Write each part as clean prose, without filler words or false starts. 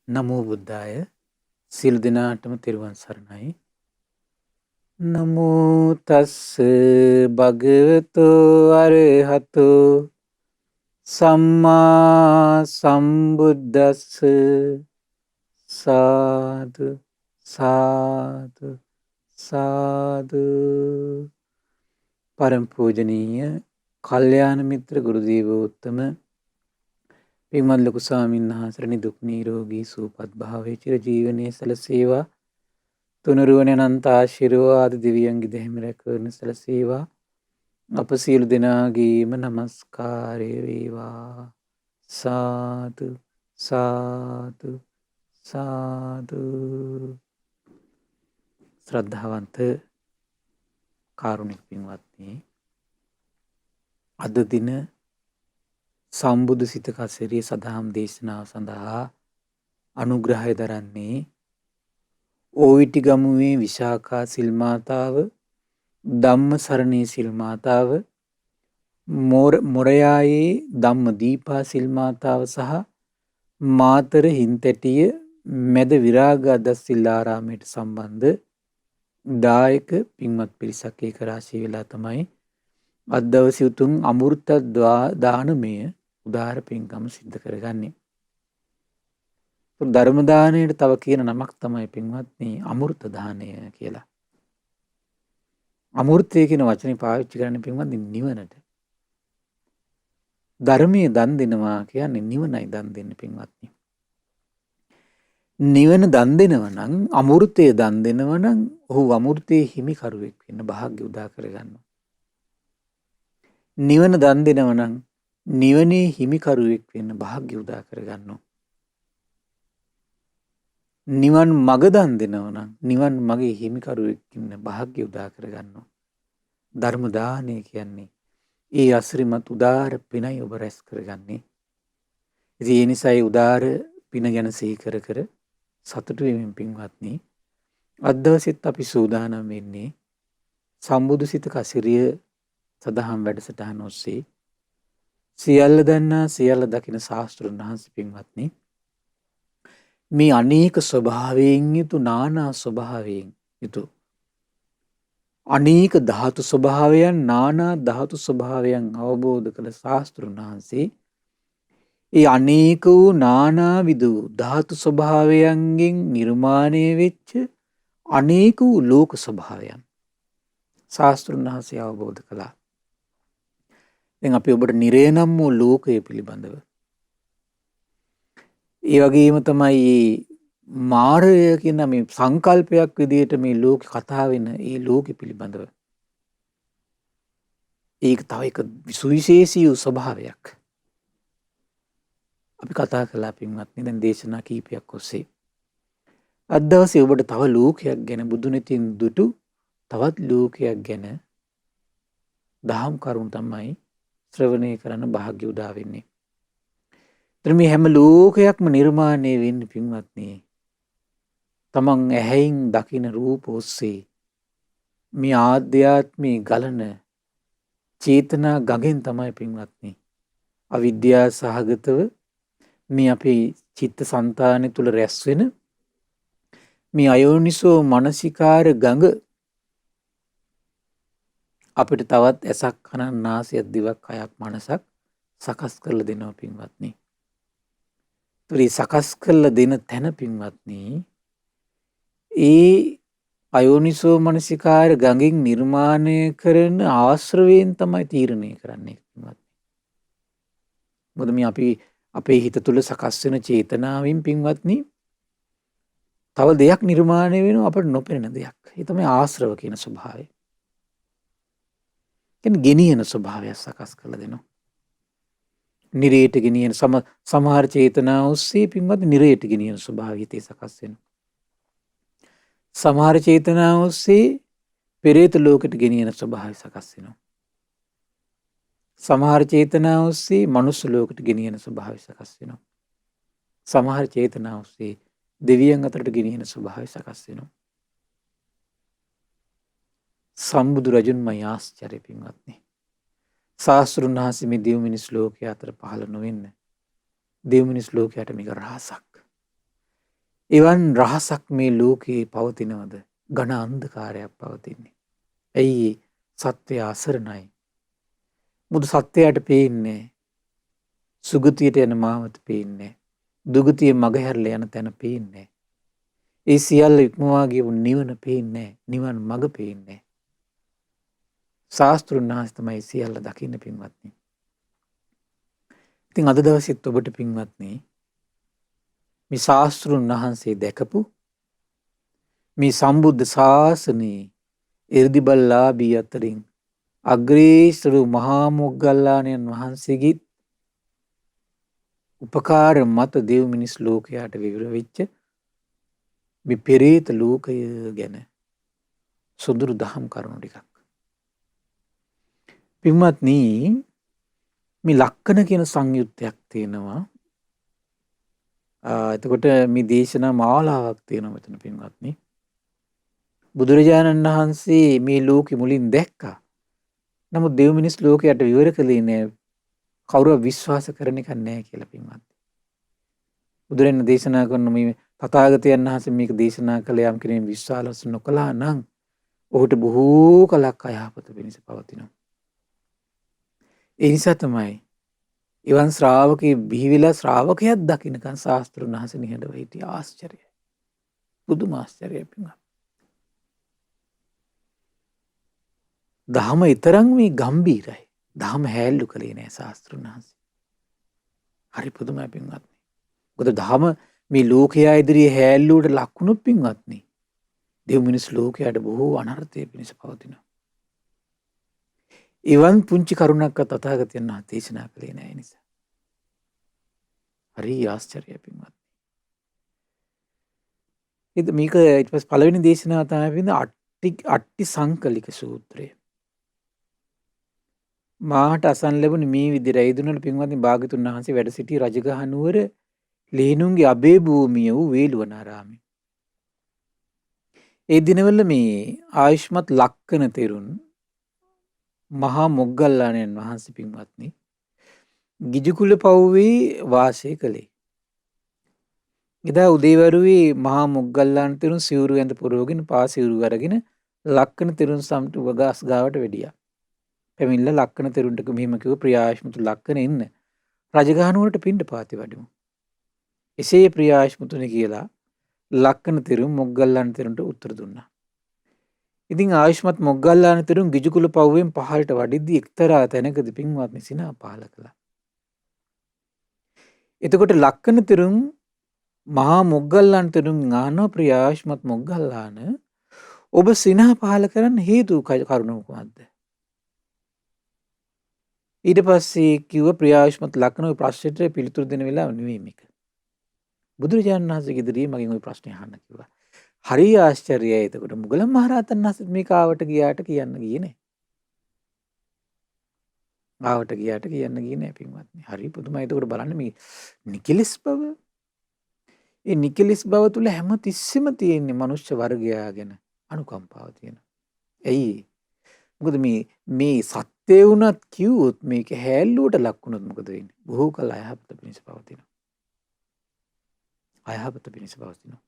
නමෝ බුද්ධාය සියලු දෙනාටම තෙරුවන් සරණයි. නමෝ තස්ස භගවතු අරහතු සම්මා සම්බුද්දස්ස සාදු සාදු සාදු. පරම පූජනීය කල්යාණ මිත්‍ර ගුරු දේවෝත්තම පින්වත් ලොකු ස්වාමීන් වහන්සේ නිදුක් නිරෝගී සුවපත් භාවයේ චිර ජීවනයේ සැලසේවා. තුනුරුවන අනන්ත ආශිර්වාද දිව්‍යංගි දෙහිම රැකවරණ සැලසේවා. අප සියලු දෙනාගේම නමස්කාරය වේවා. සාදු සාදු සාදු. ශ්‍රද්ධාවන්ත කාරුණික පින්වත්නි, අද දින සම්බුදු සිත කසරිය සදහම් දේශනාව සඳහා අනුග්‍රහය දරන්නේ ඕවිටිගමුවේ විශාඛා සිල් මාතාව, ධම්මසරණී සිල් මාතාව, මොරයායේ ධම්මදීපා සිල් මාතාව සහ මාතර හින්තැටිය මැද විරාග අදස්සිල් ආරාමයට සම්බන්ධ දායක පින්වත් පිරිසක් ඒක රාශී වෙලා තමයි අද දවසේ උතුම් අමෘත දානමය උදාර පින්කම සිද්ධ කරගන්නේ. ධර්ම දානයට තව කියන නමක් තමයි පින්වත්නි අමෘත දානය කියලා. අමෘතය කියන වචනේ පාවිච්චි කරන්නේ පින්වත්නි නිවනට. ධර්මයේ දන් දෙනවා කියන්නේ නිවනයි දන් දෙන්න පින්වත්නි. නිවන දන් දෙනවා නම්, අමෘතය දන් දෙනවා නම් ඔහු අමෘතයේ හිමිකරුවෙක් වෙන්න වාසනාව උදා කරගන්නවා. නිවන දන් දෙනවා නම් නිවනේ හිමිකරුවෙක් වෙන්න වාසනාව උදා කරගන්නවා. නිවන් මඟ දන් දෙනවා නම් නිවන් මගේ හිමිකරුවෙක් වෙන්න වාසනාව උදා කරගන්නවා. ධර්ම දානය කියන්නේ ඒ අසිරිමත් උදාර පිනයි ඔබ රැස් කරගන්නේ. ඉතින් ඒ නිසා ඒ උදාර පින ගැන සිහි කර කර සතුටු වෙමින් පින්වත්නි, අද දවසෙත් අපි සූදානම් වෙන්නේ සම්බුදු සිත කසිරිය සදහම් වැඩසටහන ඔස්සේ සියල්ල දන්නා සියල්ල දකින ශාස්ත්‍රඥ වහන්සේ පින්වත්නි, මේ අනේක ස්වභාවයෙන් යුතු නානා ස්වභාවයෙන් යුතු අනේක ධාතු ස්වභාවයන් නානා ධාතු ස්වභාවයන් අවබෝධ කළ ශාස්ත්‍රඥ වහන්සේ ඒ අනේක වූ නානාවිද වූ ධාතු ස්වභාවයන්ගෙන් නිර්මාණය වෙච්ච අනේක වූ ලෝක ස්වභාවයන් ශාස්ත්‍රඥ වහන්සේ අවබෝධ කළා. දැන් අපි ඔබට නිරය නම් වූ ලෝකය පිළිබඳව, ඒ වගේම තමයි මාරය කියන මේ සංකල්පයක් විදිහට මේ ලෝකෙ කතා වෙන ඒ ලෝකෙ පිළිබඳව, ඒක තව එක සුවිශේෂී වූ ස්වභාවයක් අපි කතා කළා පින්වත්නි. දැන් දේශනා කීපයක් ඔස්සේ අද දවසේ ඔබට තව ලෝකයක් ගැන, බුදුනෙතින් දුටු තවත් ලෝකයක් ගැන දහම් කරුණු තමයි ශ්‍රවණය කරන්න වාසනාව උදා වෙන්නේ. මේ හැම ලෝකයක්ම නිර්මාණය වෙන්නේ පින්වත්නි තමන් ඇහැයින් දකින රූප ඔස්සේ, මේ ආධ්‍යාත්මී ගලන චේතනා ගඟෙන් තමයි පින්වත්නි අවිද්‍යා සහගතව මේ අපේ චිත්ත සංතානය තුළ රැස් වෙන මේ අයෝනිසෝ මනසිකාර ගඟ අපිට තවත් ඇසක්, කනක්, නාසයක්, දිවක්, කයක්, මනසක් සකස් කරලා දෙනවා පින්වත්නි. ඒ සකස් කරලා දෙන තැන පින්වත්නි, ඒ අයෝනිසෝ මනසිකාර ගඟින් නිර්මාණය කරන ආශ්‍රවයෙන් තමයි තීරණය කරන්නේ පින්වත්නි. මොකද මේ අපි අපේ හිත තුළ සකස් වෙන චේතනාවෙන් පින්වත්නි තව දෙයක් නිර්මාණය වෙනවා අපට නොපෙනෙන දෙයක්. ඒ තමයි ආශ්‍රව කියන ස්වභාවය. කියන්නේ ගෙනියන ස්වභාවයක් සකස් කරලා දෙනවා. නිරේට ගෙනියන සමහර චේතනා ඔස්සේ පින්වත්නි නිරේට ගෙනියන ස්වභාවය හිතේ සකස් වෙනවා. සමහර චේතනා ඔස්සේ පෙරේත ලෝකෙට ගෙනියන ස්වභාවය සකස් වෙනවා. සමහර චේතනා ඔස්සේ මනුස්ස ලෝකෙට ගෙනියන ස්වභාවය සකස් වෙනවා. සමහර චේතනා ඔස්සේ දෙවියන් අතරට ගෙනියන ස්වභාවය සකස් වෙනවා. සම්බුදු රජුන්මයි ආශ්චර්ය පින්වත්නි. ශාස්ත්‍රඥ වහන්සේ මේ දෙව් මිනිස් ලෝකයේ අතර පහළ නොවෙන්න දෙව් මිනිස් ලෝකයට මේක රහසක්. එවන් රහසක් මේ ලෝකයේ පවතිනවද? ඝන අන්ධකාරයක් පවතින්නේ. ඇයි? සත්වය අසරණයි. මුදු සත්වයාට පේන්නේ සුගතියට යන මාවත පේන්නේ. දුගතිය මගහැරලා යන තැන පේන්නේ. ඒ සියල්ල ඉක්මවා ගියපු නිවන පේන්නේ. නිවන් මඟ පේන්නේ. ශාස්ත්‍රුන් වහන්සේ තමයි සියල්ල දකින්න පින්වත්නි. ඉතින් අද දවසෙත් ඔබට පින්වත්නි මේ ශාස්ත්‍රුන් වහන්සේ දැකපු මේ සම්බුද්ධ ශාසනයේ 이르දිබල්ලාභී අතරින් අග්‍රේසරු මහා මොග්ගල්ලාණන් වහන්සේගේ උපකාර මත දෙව් මිනිස් ලෝකයට විවර වෙච්ච මේ පෙරේත ලෝකය ගැන සොඳුරු දහම් කරුණු ටිකක්. පින්වත්නි මේ ලක්කන කියන සංයුත්තයක් තියෙනවා. එතකොට මේ දේශනා මාලාවක් තියෙනවා මෙතන පින්වත්නි. බුදුරජාණන් වහන්සේ මේ ලෝකෙ මුලින් දැක්කා. නමුත් දෙව් මිනිස් ලෝකයට විවර කළේ නෑ. කවුරුව විශ්වාස කරන එක නෑ කියලා පින්වත්නි. බුදුරජාණන් දේශනා කරන මේ තථාගතයන් වහන්සේ මේක දේශනා කළ යම් කෙනෙක් විශ්වාස නොකළා නම් ඔහුට බොහෝ කලක් අයහපත වෙනස පවතිනවා. ඒ නිසා තමයි එවන් ශ්‍රාවකේ බිහිවිලා ශ්‍රාවකයක් දකින්නකන් ශාස්ත්‍රුන් වහන්සේ නිහඬව හිටිය. ආශ්චර්යයි. පුදුම ආශ්චර්යයි පින්වත්. දහම ඊතරම් මේ ගම්බීරයි. දහම හැල්ලු කළේ නෑ ශාස්ත්‍රුන් වහන්සේ. හරි පුදුමයි පින්වත්නි. මොකද දහම මේ ලෝකයා ඉදිරියේ හැල්ලුවට ලක්ුණු පින්වත්නි. දෙව් මිනිස් ලෝකයට බොහෝ අනර්ථය පිණිස පවතිනවා. එවන් පුංචි කරුණක් තථාගතයන් වහන්සේ දේශනා කළේ නෑ නිසා. හරි ආශ්චර්යයි පින්වත්නි. මේක ඊට පස්සේ පළවෙනි දේශනාව තමයි වෙන්නේ අට්ටි සංකලික සූත්‍රය. මාට අසන් ලැබුණ මේ විදිහට ඇයිදුනල පින්වත්නි භාග්‍යතුන් වහන්සේ වැඩ සිටි රජගහ නුවර ලේනුන්ගේ අබේ භූමිය වූ වේළුවනාරාමයේ. ඒ දිනවල මේ ආයුෂ්මත් ලක්කන තෙරුන් මහා මොග්ගල්ලාණන් වහන්සේ පින්වත්නි ගිජුකුල පවුවේ වාසය කළේ. එදා උදේවරුවේ මහා මොග්ගල්ලාණ තෙරුන් සිවුරු ඇඳ පුරවගෙන පාසිවුරු අරගෙන ලක්කන තෙරුන් සමට වගස් ගාවට වැඩියා. පැමිණිලා ලක්කන තෙරුන්ට මෙහෙම කිව්ව ප්‍රියාශ්මතු ලක්කන එන්න රජගහ නුවරට පිණ්ඩපාතේ වඩමු. එසේ ප්‍රියාශ්මතුනි කියලා ලක්කන තෙරුන් මොග්ගල්ලාණ තෙරුන්ට උත්තර දුන්නා. ඉතින් ආයුෂ්මත් මොග්ගල්ලාණ තෙරුන් ගිජුකුල පවුවෙන් පහළට වඩිද්දී එක්තරා තැනකදී පින්වත්නි සිනා පහල කළා. එතකොට ලක්කන තෙරුන් මහා මොග්ගල්ලාණ තෙරුන් ආනෝ ප්‍රියාශ්මත් මොග්ගල්ලාණ ඔබ සිනා පහල කරන්න හේතු කරුණ මොකක්ද? ඊට පස්සේ කිව්ව ප්‍රියාශ්මත් ලක්කන ඔය ප්‍රශ්නෙට පිළිතුරු දෙන වෙලාව නෙවෙයි මේක. බුදුරජාණන් වහන්සේගේ ඉදිරියේ මගෙන් ওই ප්‍රශ්නේ අහන්න කිව්වා. හරි ආශ්චර්යයි. එතකොට මුගලන් මහරහතන් වහන්සේ මේක ආවට ගියාට කියන්න ගියේ නෑ. ආවට ගියාට කියන්න ගියේ නෑ පින්වත්නි. හරි පුදුමයි. එතකොට බලන්න මේ නිකලස් බව. ඒ නිකලස් බව තුල හැම තිස්සෙම තියෙන්නේ මනුෂ්‍ය වර්ගයා ගැන අනුකම්පාව තියෙන. ඇයි? මොකද මේ සත්‍ය වුණත් කිව්වොත් මේක හැල්ලුවට ලක් වුණොත් මොකද වෙන්නේ? බොහෝ කල අයහපත පිණිස පවතිනවා. අයහපත පිණිස පවතිනවා.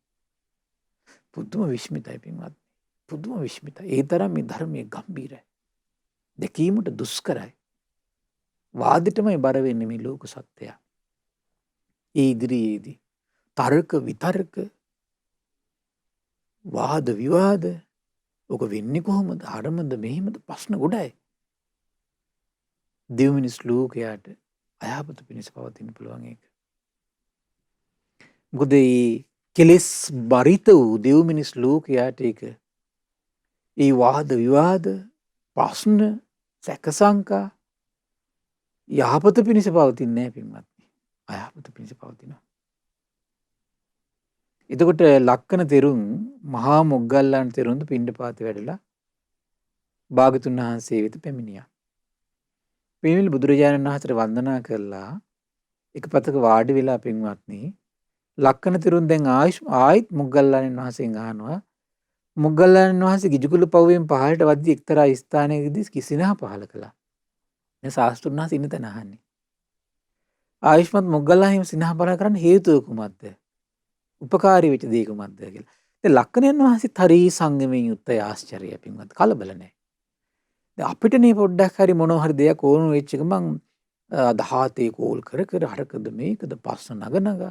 පුදුම විශ්මිතයි පින්වත්නි. පුදුම විශ්මිතයි. ඒ තරම් මේ ධර්මයේ ගැඹීරයි. දැකීමට දුෂ්කරයි. වාදෙටමයි බර වෙන්නේ මේ ලෝක සත්‍යය. ඒ ඉදිරියේදී තර්ක විතර්ක වාද විවාද ඔක වෙන්නේ කොහොමද? අරමද මෙහෙමද ප්‍රශ්න ගොඩයි. දෙව් මිනිස් ලෝකයට අයහපත පිණිස පවතින්න පුළුවන් ඒක. මොකද කෙලෙස් බරිත වූ දෙව් මිනිස් ලෝකයට ඒක ඒ වාද විවාද ප්‍රශ්න සැකසංකා යහපත පිණිස පවතින්නේ නැහැ පින්වත්නි. අයහපත පිණිස පවතිනවා. එතකොට ලක්කන තෙරුන් මහා මොග්ගල්ලාණ තෙරුන්ද පිණ්ඩපාතේ වැඩලා භාගතුන් වහන්සේ වෙත පැමිණියා. පින්විල් බුදුරජාණන් වහන්සේට වන්දනා කළා. එක පතක වාඩි වෙලා පින්වත්නි ලක්කන තෙරුන් දැන් ආයිත් මොග්ගල්ලාණන් වහන්සේගෙන් අහනවා. මොග්ගල්ලාණන් වහන්සේ ගිජුකුල පවුවෙන් පහළට වද්දී එක්තරා ස්ථානයකදී කිසිනා පහල කළා. මේ ශාස්ත්‍රුන් වහන්සේ ඉන්න තැන අහන්නේ. ආයුෂ්මත් මොග්ගල්ලාණ හිම සිනහ පහල කරන්න හේතුව කුමක්ද? උපකාරී වෙච්ච දේ කුමක්ද කියලා. දැන් ලක්කණයන් වහන්සේත් හරි සංයමයෙන් යුක්තයි ආශ්චර්යයි පින්වත් කලබල නැහැ. දැන් අපිටනේ පොඩ්ඩක් හරි මොනවා හරි දෙයක් ඕන වෙච්ච එක මං දහතේ කෝල් කර කර හරකද මේකද පස්ස නග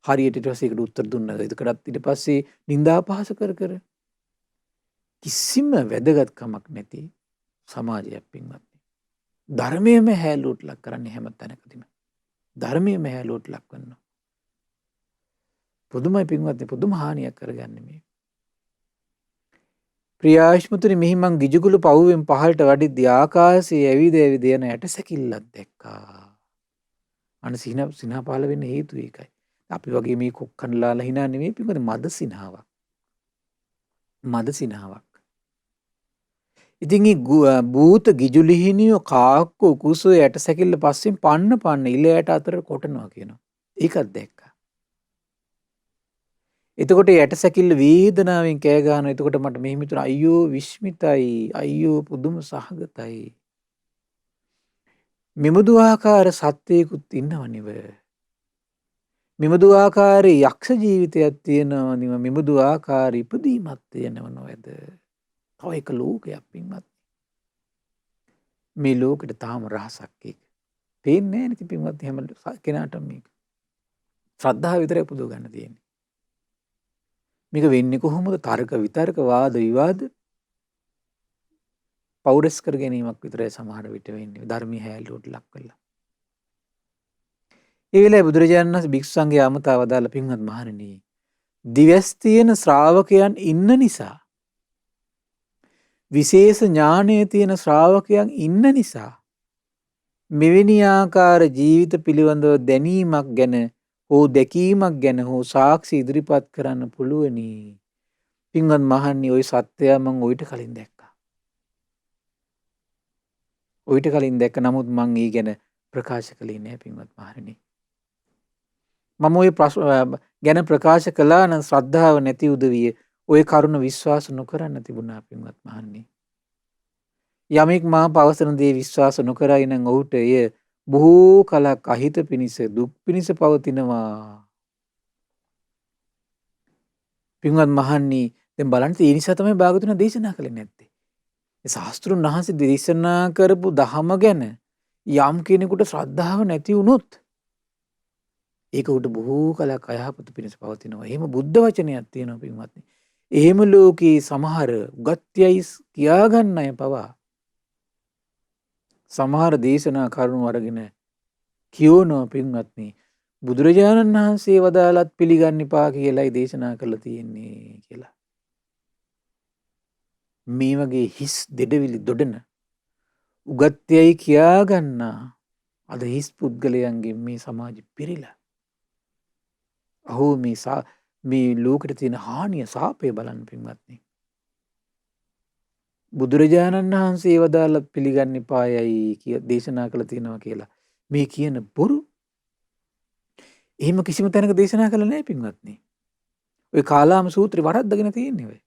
හරියට ඊට පස්සේ ඒකට උත්තර දුන්නා. ඒකටත් ඊට පස්සේ නින්දා පහස කර කර කිසිම වැදගත්කමක් නැති සමාජයක් පින්වත්. ධර්මයේම හැලුවට ලක් කරන්නේ හැම තැනකදීම. ධර්මයේම හැලුවට ලක් කරනවා. පුදුමයි පින්වත්නි පුදුම හානියක් කරගන්නේ මේ. ප්‍රියාශ්මතුනි මෙහි මං ගිජුකුළු පවුවෙන් පහළට වඩිද්දී ආකාශයේ ඇවිද ඇවිද යන ඇට සැකිල්ලක් දැක්කා. අන්න සිනහ පහළ වෙන්න හේතුව ඒකයි. අපි වගේ මේ කොක්කන්ලාලා hina නෙමෙයි පින්වත්නි මද සිනහාවක්. මද සිනහාවක්. ඉතින් භූත ගිජුලිහිනියෝ කාක්කෝ කුසෝ ඇට සැකිල්ල පස්සෙන් පන්න ඉල ඇට අතර කොටනවා කියනවා. ඒකත් දැක්කා. එතකොට ඇට සැකිල්ල වේදනාවෙන් කෑ ගහනවා. එතකොට මට මෙහෙම හිතුණා අයියෝ විස්මිතයි අයියෝ පුදුම සහගතයි. මෙමුදු ආකාර සත්වයකුත් ඉන්නව නෙව. මෙමුදු ආකාර යක්ෂ ජීවිතයක් තියෙනවා නෙව. මෙමුදු ආකාර ඉපදීමක් තියෙනව නොවැද. තව එක ලෝකයක් පින්වත්. මේ ලෝකෙට තාම රහසක් ඒක. පේන්නේ නැහැ නේ පින්වත් හැම කෙනාටම මේක. ශ්‍රද්ධාව විතරයි පුදව ගන්න තියෙන්නේ. මේක වෙන්නේ කොහොමද? තර්ක විතර්ක වාද විවාද පෞරස් කර ගැනීමක් විතරයි සමහර විට වෙන්නේ. ධර්මීය හැලුවට ලක් කරලා. ඒ වෙලාවේ බුදුරජාණන් වහන්සේ භික්ෂු සංඝයා අමතාව දාලා පින්වත් මහණෙනි දිවස් තියෙන ශ්‍රාවකයන් ඉන්න නිසා විශේෂ ඥානය තියෙන ශ්‍රාවකයන් ඉන්න නිසා මෙවැනි ආකාර ජීවිත පිළිබඳව දැනීමක් ගැන හෝ දැකීමක් ගැන හෝ සාක්ෂි ඉදිරිපත් කරන්න පුළුවනි. පින්වත් මහණනි ওই සත්‍යය මම ඔయిత කලින් දැක්කා. ඔయిత කලින් දැක්ක නමුත් මම ඊ ගැන ප්‍රකාශ කළේ නෑ පින්වත් මහණනි. මම ওই ගැන ප්‍රකාශ කළා නම් ශ්‍රද්ධාව නැති උදවිය ওই කරුණ විශ්වාස නොකරන්න තිබුණා පින්වත් මහණනි. යමෙක් මා පවසන දේ විශ්වාස නොකරයි නම් ඔහුට එය බොහෝ කලක් අහිත පිණිස දුක් පිණිස පවතිනවා. පින්වත් මහණනි දැන් බලන්න ඒ නිසා තමයි භාගතුන දේශනා කළේ නැත්තේ. ඒ ශාස්ත්‍රුන් වහන්සේ දේශනා කරපු ධහම ගැන යම් කෙනෙකුට ශ්‍රද්ධාව නැති වුණොත් ඒක උට බොහෝ කලක් අයහපත පිණිස පවතිනවා. එහෙම බුද්ධ වචනයක් තියෙනවා පින්වත්නි. එහෙම ලෝකේ සමහර උගත්යයි කියාගන්න අය පවා සමහර දේශනා කරුණු අරගෙන කියවනවා පින්වත්නි බුදුරජාණන් වහන්සේ වදාළත් පිළිගන්න එපා කියලායි දේශනා කළා තියෙන්නේ කියලා. මේ වගේ හිස් දෙඩවිලි දොඩන උගත්යයි කියාගන්න අද හිස් පුද්ගලයන්ගේ මේ සමාජෙ පිරීලා. අහෝ මේ ලෝකෙට තියෙන හානිය සාපය බලන්න පින්වත්නි. බුදුරජාණන් වහන්සේ වදාළත් පිළිගන්න එපායයි කිය දේශනා කළ තියෙනවා කියලා. මේ කියන බොරු. එහෙම කිසිම තැනක දේශනා කළා නැහැ පින්වත්නි. ඔය කාලාම සූත්‍රේ වරද්දගෙන තියෙන්නේ ඔය.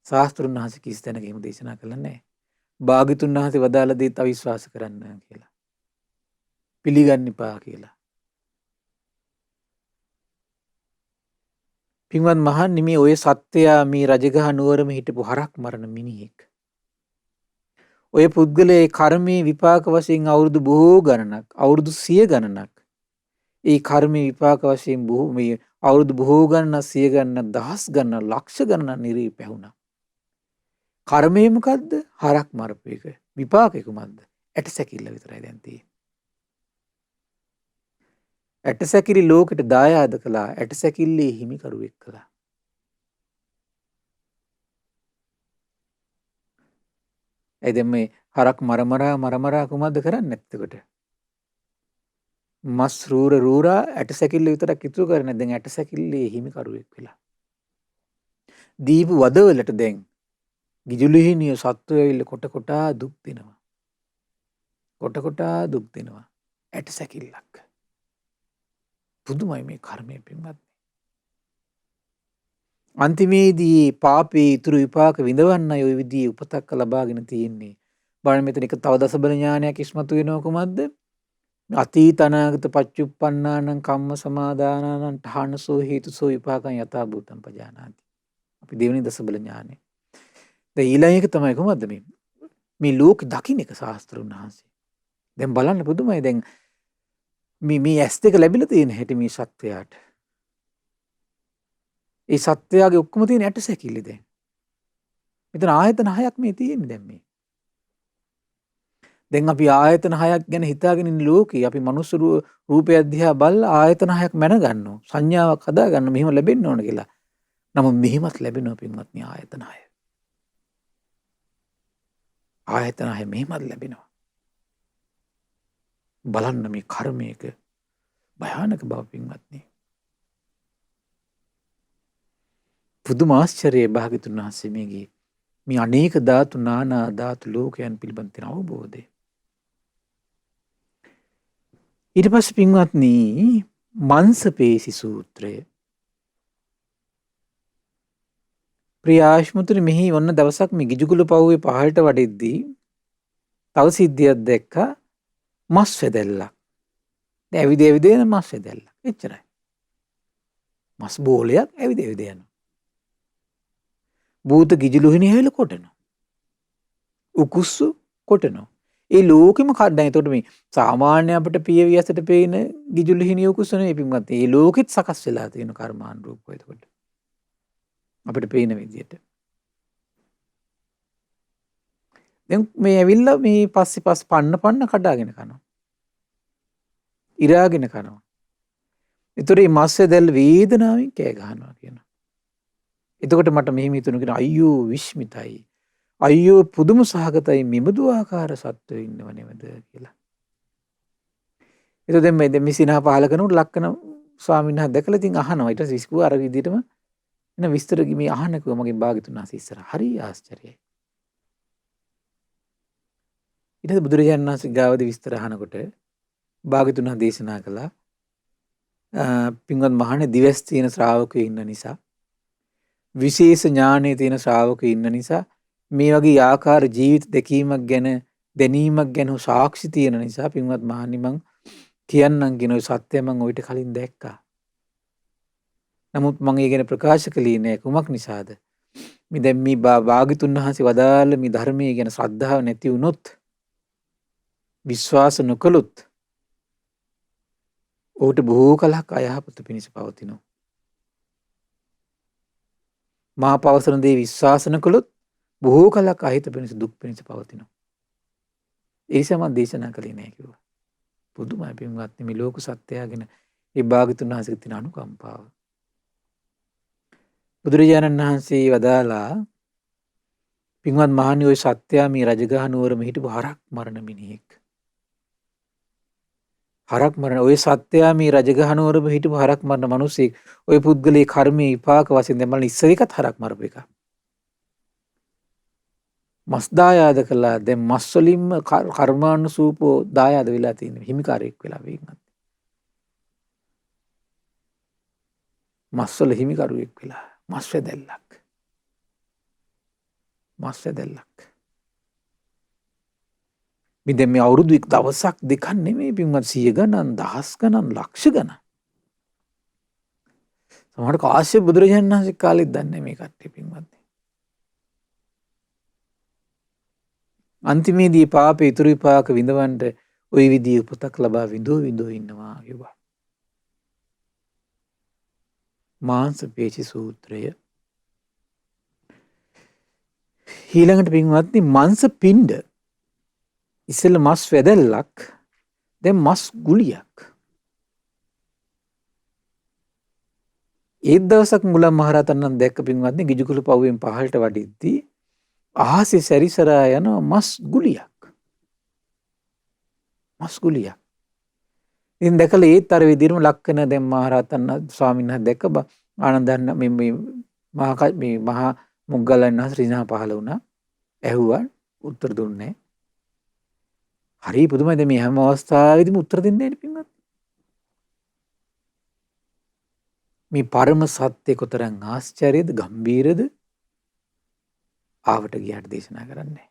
ශාස්ත්‍රුන් වහන්සේ කිසි තැනක එහෙම දේශනා කළා නැහැ. භාග්‍යතුන් වහන්සේ වදාළ දේත් අවිශ්වාස කරන්න කියලා. පිළිගන්න එපා කියලා. පින්වත් මහන්නි මේ ඔය සත්‍යයා මේ රජගහ නුවරම හිටපු හරක් මරණ මිනිහෙක්. ඔය පුද්ගලයේ කර්මයේ විපාක වශයෙන් අවුරුදු බොහෝ ගණනක් අවුරුදු 100 ගණනක් ඒ කර්මයේ විපාක වශයෙන් මේ අවුරුදු බොහෝ ගණනක් 100 ගණනක් දහස් ගණනක් ලක්ෂ ගණනක් නිරේ පැහුණා. කර්මය මොකද්ද? හරක් මරපු එක. විපාකේ කුමක්ද? ඇටසැකිල්ල විතරයි දැන් තියෙන්නේ. ඇටසැකිලි ලෝකෙට දායාද කළා. ඇටසැකිල්ලේ හිමිකරුවෙක් කළා. එදෙම මේ හරක් මරමරා කුමක්ද කරන්නේ එතකොට? මස් රූරා ඇටසැකිල්ල විතරක් ඉතුරු කරන්නේ. දැන් ඇටසැකිල්ලේ හිමිකරුවෙක් වෙලා. දීපු වදවලට දැන් ගිජුලිහිනිය සත්වය ඇවිල්ලා කොට කොටා දුක් දෙනවා. කොට කොටා දුක් දෙනවා. ඇටසැකිල්ලක්. පුදුමයි මේ කර්මය පින්වත්නි. අන්තිමේදී පාපේ ඉතුරු විපාක විඳවන්නයි ওই විදිහේ උපතක් ලබාගෙන තියෙන්නේ. බලන්න මෙතන එක තව දසබල ඥානයක් ඉස්මතු වෙනව කොහොමද? අතීත අනාගත පච්චුප්පන්නානං කම්ම සමාදානානං ඨානසෝ හේතුසෝ විපාකං යථා භූතං පජානාති. අපි දෙවෙනි දසබල ඥානෙ. දැන් ඊළඟ එක තමයි කොහොමද මේ ලෝක දකින්න එක ශාස්ත්‍රඥ වහන්සේ. දැන් බලන්න පුදුමයි. දැන් මේ ඇස් දෙක ලැබිලා තියෙන හැටි මේ සත්වයාට. ඒ සත්වයාගේ ඔක්කොම තියෙන ඇට සැකිලි දැන්. මෙතන ආයතන 6ක් මේ තියෙන්නේ දැන් මේ. දැන් අපි ආයතන 6ක් ගැන හිතාගෙන ඉන්න ලෝකේ අපි මනුස්ස රූපය දිහා බලලා ආයතන 6ක් මැන ගන්නවා. සංඥාවක් හදා ගන්න මෙහිම ලැබෙන්න ඕන කියලා. නමුත් මෙහිමත් ලැබෙනවා පින්වත්නි ආයතන 6. ආයතන 6 මෙහිමත් ලැබෙනවා. බලන්න මේ කර්මයක භයානක බව පින්වත්නි. පුදුම ආශ්චර්යයේ භාග්‍යතුන් වහන්සේ මේ අනේක ධාතු නානා ධාතු ලෝකයන් පිළිබඳ තියෙන අවබෝධය. ඊට පස්සේ පින්වත්නි මංසපේසි සූත්‍රය. ප්‍රියාශ්මතුනි මෙහි ඔන්න දවසක් මේ ගිජුකුල පවුවේ පහළට වඩිද්දී තව සිද්ධියක් දැක්කා. මස් වැදැල්ලක්. දැන් ඇවිද ඇවිද යන මස් වැදැල්ලක්. එච්චරයි. මස් බෝලයක් ඇවිද ඇවිද යනවා. භූත ගිජුලුහිණි හැවිල කොටනවා. උකුස්සු කොටනවා. ඒ ලෝකෙම කඩන. එතකොට මේ සාමාන්‍ය අපිට පියවියසට පේන ගිජුලුහිණි උකුස්සු නෙවෙයි පින්වත්. ඒ ලෝකෙත් සකස් වෙලා තියෙන කර්මානුරූපව එතකොට. අපිට පේන විදියට. දැන් මේ ඇවිල්ලා මේ පස්සේ පන්න කඩාගෙන කනවා. ඉරාගෙන කනවා. ඒතර මේ මස් වැදැල්ල වේදනාවෙන් කෑ ගහනවා කියනවා. එතකොට මට මෙහෙම හිතුණා කියන අයියෝ විශ්මිතයි. අයියෝ පුදුම සහගතයි මෙබඳු ආකාර සත්වයෝ ඉන්නව නේද කියලා. එතකොට දැන් මේ සිනහ පහල කරනකොට ලක්කන ස්වාමීන් වහන්සේ දැකලා ඉතින් අහනවා. ඊට පස්සේ විස්කුව අර විදිහටම එන විස්තර මේ අහන්නකෝ මගේ භාග්‍යතුන් වහන්සේ ඉස්සර. හරි ආශ්චර්යයි. ඊට පස්සේ බුදුරජාණන් වහන්සේ ගාවදී විස්තර අහනකොට භාග්‍යතුන් වහන්සේ දේශනා කළා පින්වත් මහණේ දිවස් තියෙන ශ්‍රාවකයෝ ඉන්න නිසා විශේෂ ඥානයේ තියෙන ශ්‍රාවකයෝ ඉන්න නිසා මේ වගේ ආකාර ජීවිත දැකීමක් ගැන දැනීමක් ගැන සාක්ෂි තියෙන නිසා පින්වත් මහණනි මං කියන්නම් කියන ඔය සත්‍ය මං ඔයිට කලින් දැක්කා. නමුත් මං ඒ ගැන ප්‍රකාශ කළේ නෑ. කුමක් නිසාද? මේ දැන් මේ භාග්‍යතුන් වහන්සේ වදාළ මේ ධර්මයේ ගැන ශ්‍රද්ධාව නැති වුණොත් විශ්වාස නොකළොත් ඔහුට බොහෝ කලක් අයහපත පිණිස පවතිනවා. මා පවසන දේ විශ්වාස නොකළොත් බොහෝ කලක් අහිත පිණිස දුක් පිණිස පවතිනවා. ඒ නිසා මම දේශනා කළේ නෑ කිව්වා. පුදුමයි පින්වත්නි මේ ලෝක සත්‍යය ගැන ඒ භාග්‍යතුන් වහන්සේගේ තියෙන අනුකම්පාව. බුදුරජාණන් වහන්සේ වදාලා පින්වත් මහණනි ඔය සත්‍යය මේ රජගහ නුවරම හිටපු හරක් මරණ මිනිහෙක්. හරක් මරණ ඔය සත්‍යය මේ රජගහ නුවරම හිටපු හරක් මරණ මිනිසෙක්. ඔය පුද්ගලයේ කර්මයේ විපාක වශයෙන් දැන් මම ඉස්සර එකත් හරක් මරපු එක. මස් දායාද කළා. දැන් මස් වලින්ම කර්මානුසූපෝ දායාද වෙලා තියෙන හිමිකාරයෙක් වෙලා වෙන්නේ. මස් වල හිමිකරුවෙක් වෙලා මස් වැදැල්ලක්. මස් වැදැල්ලක්. මිදැන් මේ අවුරුදු දවසක් දෙකක් නෙමෙයි පින්වත් 100 ගණන් දහස් ගණන් ලක්ෂ ගණන්. සමහරට කාශ්‍යප බුදුරජාණන් වහන්සේ කාලෙත් දන්නේ මේ කට්ටිය පින්වත්. අන්තිමේදී පාපේ ඉතුරු විපාක විඳවන්න ওই විදිහේ උපතක් ලබා විඳෝ ඉන්නවා කිව්වා. මාංශපේශි සූත්‍රය. ඊළඟට පින්වත්නි මංශ පිණ්ඩ ඉස්සෙල්ල මස් වැදැල්ලක් දැන් මස් ගුලියක්. ඒ දවසක් මුලා මහරහතන් නම් දැක්ක පින්වත්නි ගිජුකුල පවුවෙන් පහළට වඩිද්දී අහසේ සැරිසරා යන මස් ගුලියක්. මස් ගුලියක්. ඉතින් දැකලා ඒත් අර විදිහටම ලක්කන දැන් මහරහතන් ස්වාමීන් වහන්සේ දැක්ක ආනන්දයන් මේ මහා මොග්ගලයන් වහන්සේ රිනා පහළ වුණා. ඇහුවා උත්තර දුන්නේ. හරි පුදුමයි. දැන් මේ හැම අවස්ථාවෙදිම උත්තර දෙන්නේ නැහැ පින්වත්. මේ පරම සත්‍ය කොතරම් ආශ්චර්යද ගම්බීරද ආවට ගියාට දේශනා කරන්නේ.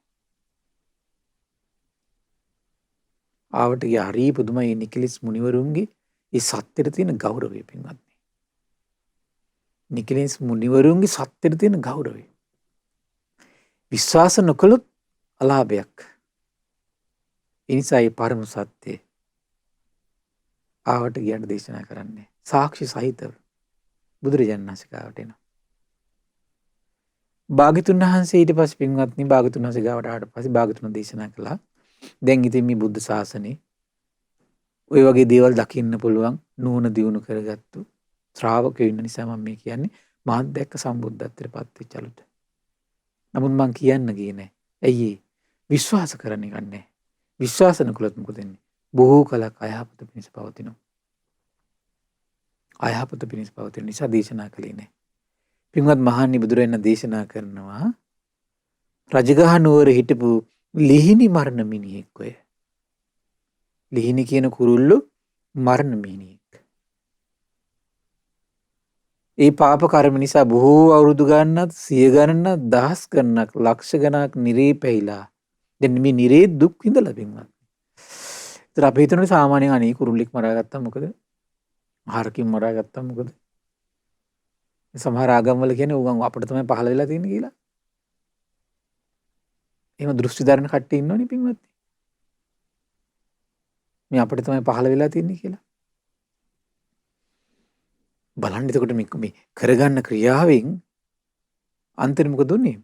ආවට ගිය හරි පුදුමයි නිකලස් මුනිවරුන්ගේ ඒ සත්‍යෙට තියෙන ගෞරවය පින්වත්නි. නිකලස් මුනිවරුන්ගේ සත්‍යෙට තියෙන ගෞරවය. විශ්වාස නොකළොත් අලාභයක්. ඒ නිසා මේ පරම සත්‍යය ආවට ගියට දේශනා කරන්නේ සාක්ෂි සහිතව බුදුරජාණන් වහන්සේ ගාවට එනවා. භාග්‍යතුන් වහන්සේ ඊට පස්සේ පින්වත්නි භාග්‍යතුන් වහන්සේ ගාවට ආවට පස්සේ භාග්‍යතුන් දේශනා කළා. දැන් ඉතින් මේ බුද්ධ ශාසනේ ඔය වගේ දේවල් දකින්න පුළුවන් නුවණ දියුණු කරගත්තු ශ්‍රාවකයෝ ඉන්න නිසා මම මේ කියන්නේ මාත් දැක්ක සම්බුද්ධත්වයට පත් වෙච්ච අලුත. නමුත් මං කියන්න ගියේ නෑ. ඇයි විශ්වාස කරන්න එක නෑ. විශ්වාස නොකළොත් මොකද වෙන්නේ? බොහෝ කලක් අයහපත පිණිස පවතිනවා. අයහපත පිණිස පවතින නිසා දේශනා කළේ නෑ. පින්වත් මහන්නේ බුදුරජාණන් දේශනා කරනවා රජගහ නුවර හිටපු ලිහිණි මරණ මිනිහෙක් ඔය. ලිහිණි කියන කුරුල්ලු මරණ මිනිහෙක්. ඒ පාප කර්ම නිසා බොහෝ අවුරුදු ගණනක් සිය ගණනක් දහස් ගණනක් ලක්ෂ ගණනක් නිරේ පැහිලා දැන් මේ නිරේ දුක් විඳලා පින්වත්. ඒතර අපි හිතන්නේ සාමාන්‍යයෙන් අනේ කුරුල්ලෙක් මරාගත්තා මොකද? හරකින් මරාගත්තා මොකද? සමහර ආගම්වල කියන්නේ උගන් අපිට තමයි පහළ වෙලා තියෙන්නේ කියලා. එහෙම දෘෂ්ටි දරන කට්ටිය ඉන්නවනේ පින්වත්නි. මේ අපිට තමයි පහළ වෙලා තියෙන්නේ කියලා. බලන්න එතකොට මේ කරගන්න ක්‍රියාවෙන් අන්තිම මොකද උනේ?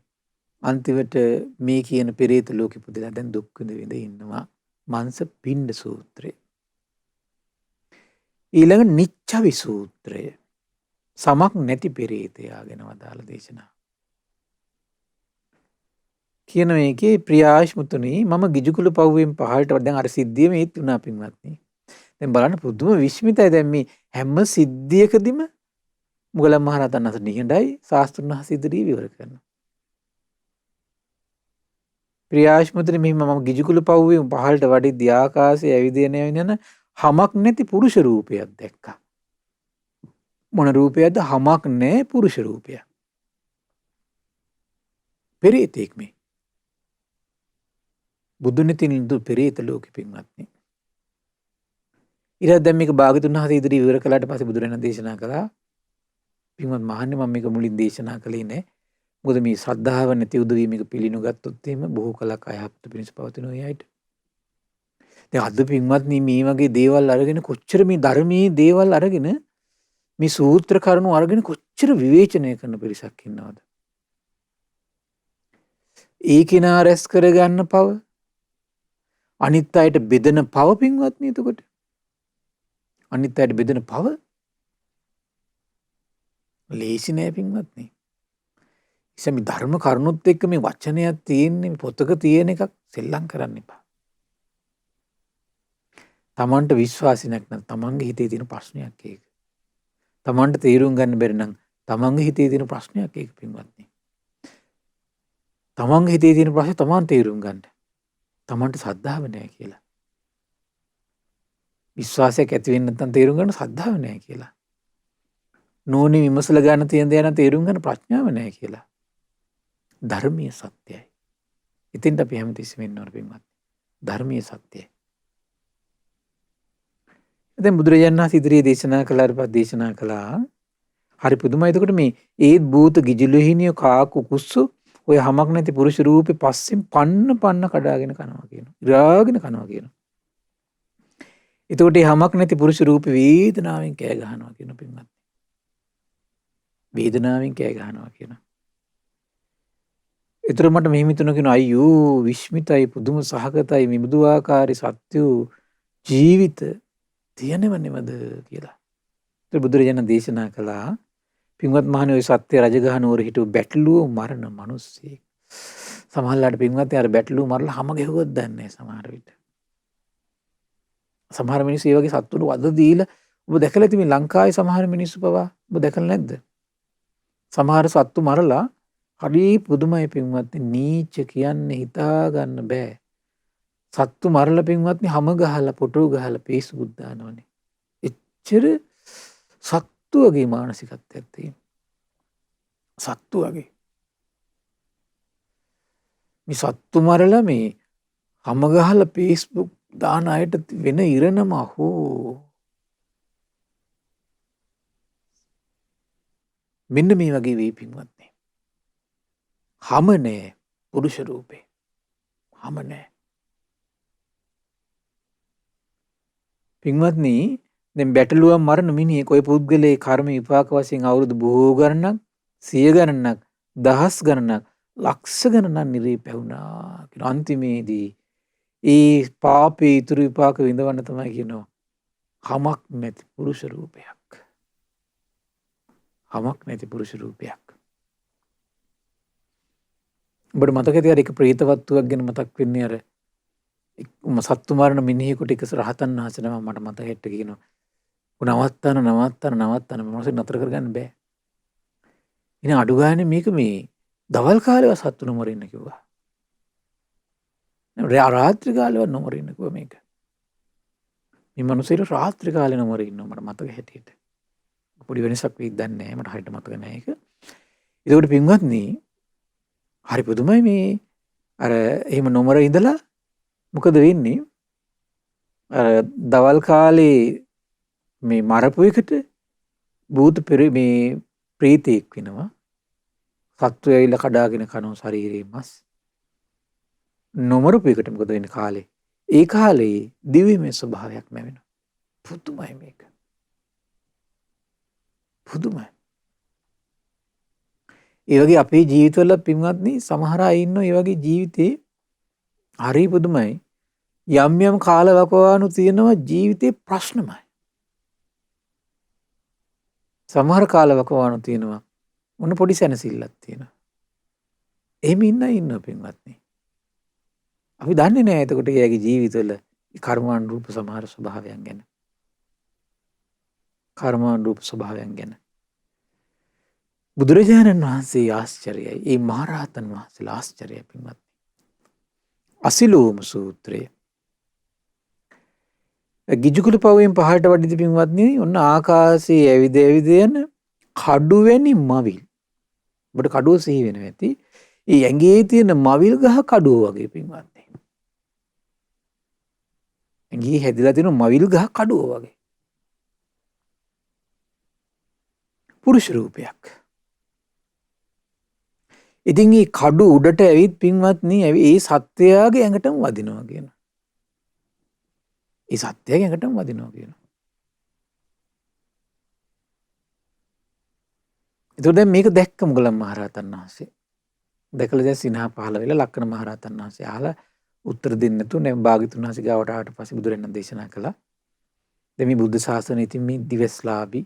අන්තිමට මේ කියන පෙරේත ලෝකෙ පුදලා දැන් දුක් විඳ ඉන්නවා. මංස පිණ්ඩ සූත්‍රය. ඊළඟ නිච්චවි සූත්‍රය. සමක් නැති පෙරේතයා ගැන වදාළ දේශනා. කියන මේකේ ප්‍රියාශ්මුතුනි මම ගිජුකුල පව්වෙන් පහළට දැන් අර සිද්ධිය මේත් වුණා පින්වත්නි. දැන් බලන්න පුදුම විශ්මිතයි දැන් මේ හැම සිද්ධියකදීම මුගලන් මහරහතන් වහන්සේ නිහඬයි ශාස්ත්‍රඥ වහන්සේ ඉදිරියේ විවර කරනවා. ප්‍රියාශ්මුතුනි මෙහිම මම ගිජුකුල පව්වෙන් පහළට වඩිද්දී ආකාශයේ ඇවිදින යන හමක් නැති පුරුෂ රූපයක් දැක්කා. මොන රූපයක්ද? හමක් නැහැ පුරුෂ රූපයක්. පෙරේතෙක් මේ. බුදුන් ඉතින් පෙරේත ලෝකෙ පින්වත්නි. ඊට දැන් මේක භාග්‍යතුන් වහන්සේ ඉදිරියේ විවර කළාට පස්සේ බුදුරජාණන් දේශනා කළා පින්වත් මහන්නේ මම මේක මුලින් දේශනා කළේ නෑ. මොකද මේ ශ්‍රද්ධාව නැති උදවි මේක පිළිනු ගත්තොත් එහෙම බොහෝ කලක් අයහපත පිණිස පවතින ඔය අයට. දැන් අද පින්වත්නි මේ වගේ දේවල් අරගෙන කොච්චර මේ ධර්මයේ දේවල් අරගෙන මේ සූත්‍ර කරුණු අරගෙන කොච්චර විවේචනය කරන පිරිසක් ඉන්නවද? ඒ කෙනා රැස් කරගන්න පව අනිත් අයට බෙදන පව පින්වත්නි එතකොට අනිත් අයට බෙදන පව ලේසි නෑ පින්වත්නි. ඉතින් මේ ධර්ම කරුණුත් එක්ක මේ වචනයක් තියෙන්නේ පොතක තියෙන එකක් සෙල්ලම් කරන්න එපා. තමන්ට විශ්වාසයක් නැත්නම් තමන්ගේ හිතේ තියෙන ප්‍රශ්නයක් ඒක. තමන්ට තීරුම් ගන්න බැරි නම් තමන්ගේ හිතේ තියෙන ප්‍රශ්නයක් ඒක පින්වත්නි. තමන්ගේ හිතේ තියෙන ප්‍රශ්නේ තමන් තීරුම් ගන්න. තමන්ට ශ්‍රද්ධාව නැහැ කියලා. විශ්වාසයක් ඇති වෙන්නේ නැත්නම් තීරුම් ගන්න ශ්‍රද්ධාව නැහැ කියලා. නෝනි විමසලා ගන්න තියෙන දේ නම් තීරුම් ගන්න ප්‍රඥාව නැහැ කියලා. ධර්මීය සත්‍යයි. ඉතින් අපි හැමතිස්සෙම ඉන්න ඕන පින්වත්නි. ධර්මීය සත්‍යයි. දැන් බුදුරජාණන් වහන්සේ ඉදිරියේ දේශනා කළා හරි පුදුමයි. එතකොට මේ ඒත් භූත ගිජුලුහිනිය කාකු කුස්සු ඔය හමක් නැති පුරුෂ රූපේ පස්සෙන් පන්න කඩාගෙන කනවා කියනවා. ඉරාගෙන කනවා කියනවා. එතකොට මේ හමක් නැති පුරුෂ රූපේ වේදනාවෙන් කෑ ගහනවා කියනවා පින්වත්. වේදනාවෙන් කෑ ගහනවා කියනවා. ඒතර මට මෙහෙම හිතුණා කියනවා අයියෝ විශ්මිතයි පුදුම සහගතයි මේ බුදු ආකාරي සත්‍ය ජීවිත තියෙනව නෙමද කියලා. ඒතර බුදුරජාණන් දේශනා කළා පින්වත් මහණේ ඔය සත්‍ය රජගහ නුවර හිටු බැටළුව මරණ මිනිස්සෙක්. සමහරලාට පින්වත් අර බැටළුව මරලා හැම ගෙහුවත් දන්නේ නැහැ සමහර විට. සමහර මිනිස්සු ඒ වගේ සත්තුන්ට වද දීලා ඔබ දැකලා ඉතින් මේ ලංකාවේ සමහර මිනිස්සු පවා ඔබ දැකලා නැද්ද? සමහර සත්තු මරලා හරි පුදුමයි පින්වත්නි නීච කියන්නේ හිතා ගන්න බෑ. සත්තු මරලා පින්වත්නි හැම ගහලා පොටු ගහලා Facebook දානවනේ. එච්චර සත්තු වගේ මානසිකත්වයක් තියෙන. සත්තු වගේ. මේ සත්තු මරලා මේ හැම ගහලා Facebook දාන අයට වෙන ඉරණම අහෝ. මෙන්න මේ වගේ වෙයි පින්වත්නි. හම නෑ පුරුෂ රූපේ. හම නෑ. පින්වත්නි දැන් බැටළුවක් මරන මිනිහෙක් ඔය පුද්ගලයේ කර්ම විපාක වශයෙන් අවුරුදු බොහෝ ගණනක්, සිය ගණනක්, දහස් ගණනක්, ලක්ෂ ගණනක් නිරේ පැවුනා කියන අන්තිමේදී ඒ පාපේ ඉතුරු විපාක විඳවන්න තමයි කියනවා හමක් නැති පුරුෂ රූපයක්. හමක් නැති පුරුෂ රූපයක්. ඔබට මතකද අර එක ප්‍රේතවත්තුවක් ගැන මතක් වෙන්නේ අර සත්තු මරණ මිනිහෙකුට එක රහතන් වහන්සේ නම මට මතකෙට කියනවා. නවත්තන්න මොනවද නතර කරගන්න බෑ. ඉතින් අඩු ගානේ මේක මේ දවල් කාලේවත් සත්තු නොමරින්න කිව්වා. රාත්‍රී කාලේවත් නොමරින්න කිව්වා මේක. මේ මිනිස්සුන්ට රාත්‍රී කාලේ නොමරින්න මට මතක හැටියට. පොඩි වෙනසක් වෙයිද දන්නේ නැහැ මට හරියට මතක නැහැ ඒක. ඒකට පින්වත්නි හරි පුදුමයි මේ අර එහෙම නොමර ඉඳලා මොකද වෙන්නේ? අර දවල් කාලේ මේ මරපු එකට භූත මේ ප්‍රීතියක් වෙනවා. සත්තු ඇවිල්ලා කඩාගෙන කනවා ශරීරයේ මස්. නොමරපු එකට මොකද වෙන්නේ කාලේ? ඒ කාලේ දිව්‍යමය ස්වභාවයක් ලැබෙනවා. පුදුමයි මේක. පුදුමයි. ඒ වගේ අපේ ජීවිතවල පින්වත්නි සමහර අය ඉන්නවා ඒ වගේ ජීවිතේ හරි පුදුමයි. යම් යම් කාලවකවානු තියෙනවා ජීවිතේ ප්‍රශ්නමයි. සමහර කාලවකවානු තියෙනවා මොන පොඩි සැනසෙල්ලක් තියෙනවා. එහෙම ඉන්නවා පින්වත්නි. අපි දන්නේ නැහැ එතකොට එයාගේ ජීවිතවල කර්මානුරූප සමහර ස්වභාවයන් ගැන. කර්මානුරූප ස්වභාවයන් ගැන. බුදුරජාණන් වහන්සේ ආශ්චර්යයි. ඒ මහරහතන් වහන්සේලා ආශ්චර්යයි පින්වත්නි. අසිලෝම සූත්‍රය. ගිජුකුල පවෙන් පහළට වඩිති පින්වත්නි ඔන්න ආකාශයේ ඇවිද යන කඩුවැනි මවිල්. ඔබට කඩුව සිහි වෙනවා ඇති. ඒ ඇඟේ තියෙන මවිල් ගහ කඩුව වගේ පින්වත්නි. ඇඟේ හැදිලා තියෙන මවිල් ගහ කඩුව වගේ. පුරුෂ රූපයක්. ඉතින් මේ කඩු උඩට ඇවිත් පින්වත්නි ඒ සත්‍යයාගේ ඇඟටම වදිනවා කියන. ඒ සත්‍යයාගේ ඇඟටම වදිනවා කියන. ඒතකොට දැන් මේක දැක්ක මොගලන් මහරහතන් වහන්සේ. දැකලා දැන් සිනහ පහළ වෙලා ලක්කන මහරහතන් වහන්සේ අහලා උත්තර දෙන්න නැතුව දැන් භාග්‍යතුන් වහන්සේ ගාවට ආවට පස්සේ බුදුරජාණන් දේශනා කළා. දැන් මේ බුද්ධ ශාසනය ඉතින් මේ දිවස්ලාභී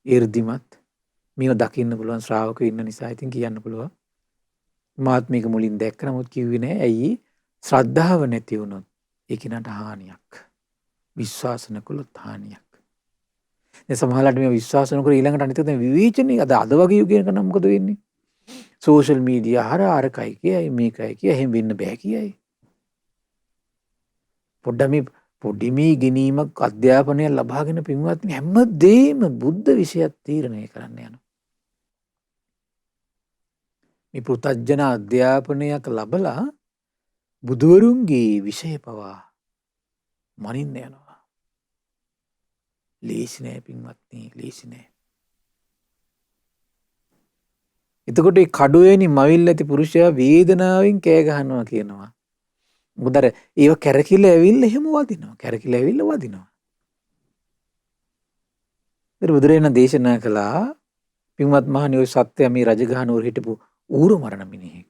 ඊර්දිමත් මේව දකින්න පුළුවන් ශ්‍රාවකයෝ ඉන්න නිසා ඉතින් කියන්න පුළුවන්. මාත් මේක මුලින් දැක්ක නමුත් කිව්වේ නෑ. ඇයි? ශ්‍රද්ධාව නැති වුණොත් ඒ කිනට හානියක්. විශ්වාස නොකළොත් හානියක්. දැන් සමහරවිට මේ විශ්වාස නොකර ඊළඟට අනිත් දැන් විවේචනයේ අද වගේ යුගයක නම් මොකද වෙන්නේ? සෝෂල් මීඩියා අරකයි කියයි මේකයි කියයි එහෙම වෙන්න බෑ කියයි. පොඩ්ඩ මේ ගැනීමක් අධ්‍යාපනය ලබාගෙන පින්වත්නි හැමදේම බුද්ධ විෂයත් තීරණය කරන්න යනවා. මේ පෘථග්ජන අධ්‍යාපනයක් ලබලා බුදුවරුන්ගේ විෂය පවා මනින්න යනවා. ලේසි නෑ පින්වත්නි ලේසි නෑ. එතකොට මේ කඩුවේනි මවිල් ඇති පුරුෂයා වේදනාවෙන් කෑ ගහනවා කියනවා. මොකද අර ඒව කැරකිලා ඇවිල්ලා එහෙම වදිනවා. කැරකිලා ඇවිල්ලා වදිනවා. ඊට බුදුරජාණන් දේශනා කළා පින්වත් මහණනි ඔය සත්‍ය මේ රජගහ නුවර හිටපු ඌරු මරණ මිනිහෙක්.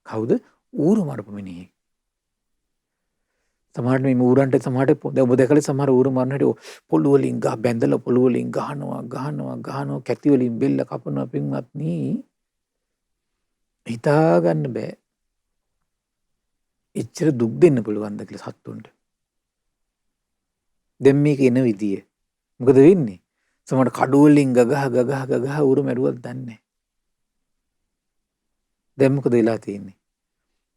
කවුද? ඌරු මරපු මිනිහෙක්. සමහරට මේ ඌරන්ට සමහරට ඔබ දැකලා සමහර ඌරු මරන හැටි පොළු වලින් ගහ බැඳලා පොළු වලින් ගහනවා කැටි වලින් බෙල්ල කපනවා පින්වත්නි. හිතා ගන්න බෑ. එච්චර දුක් දෙන්න පුළුවන්ද කියලා සත්තුන්ට. දැන් මේක එන විදිය. මොකද වෙන්නේ? සමහර කඩු වලින් ගගහ ඌරු මැරුවත් දන්නේ නැහැ. දැන් මොකද වෙලා තියෙන්නේ?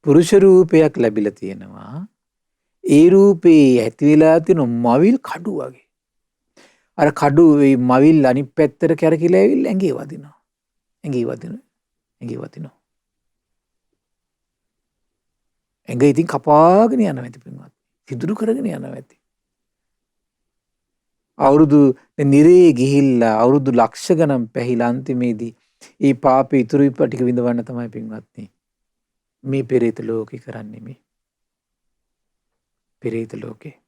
පුරුෂ රූපයක් ලැබිලා තියෙනවා. ඒ රූපේ ඇති වෙලා තියෙන මවිල් කඩු වගේ. අර කඩු මේ මවිල් අනිත් පැත්තට කැරකිලා ඇවිල්ලා ඇඟේ වදිනවා. ඇඟේ වදිනවා. ඇඟ ඉතින් කපාගෙන යනවා ඇති පින්වත්. සිදුරු කරගෙන යනවා ඇති. අවුරුදු නිරේ ගිහිල්ලා අවුරුදු ලක්ෂ ගණන් පැහිලා අන්තිමේදී ඒ පාපේ ඉතුරු ටික විඳවන්න තමයි පින්වත්නි මේ පෙරේත ලෝකේ කරන්නේ මේ. පෙරේත ලෝකේ.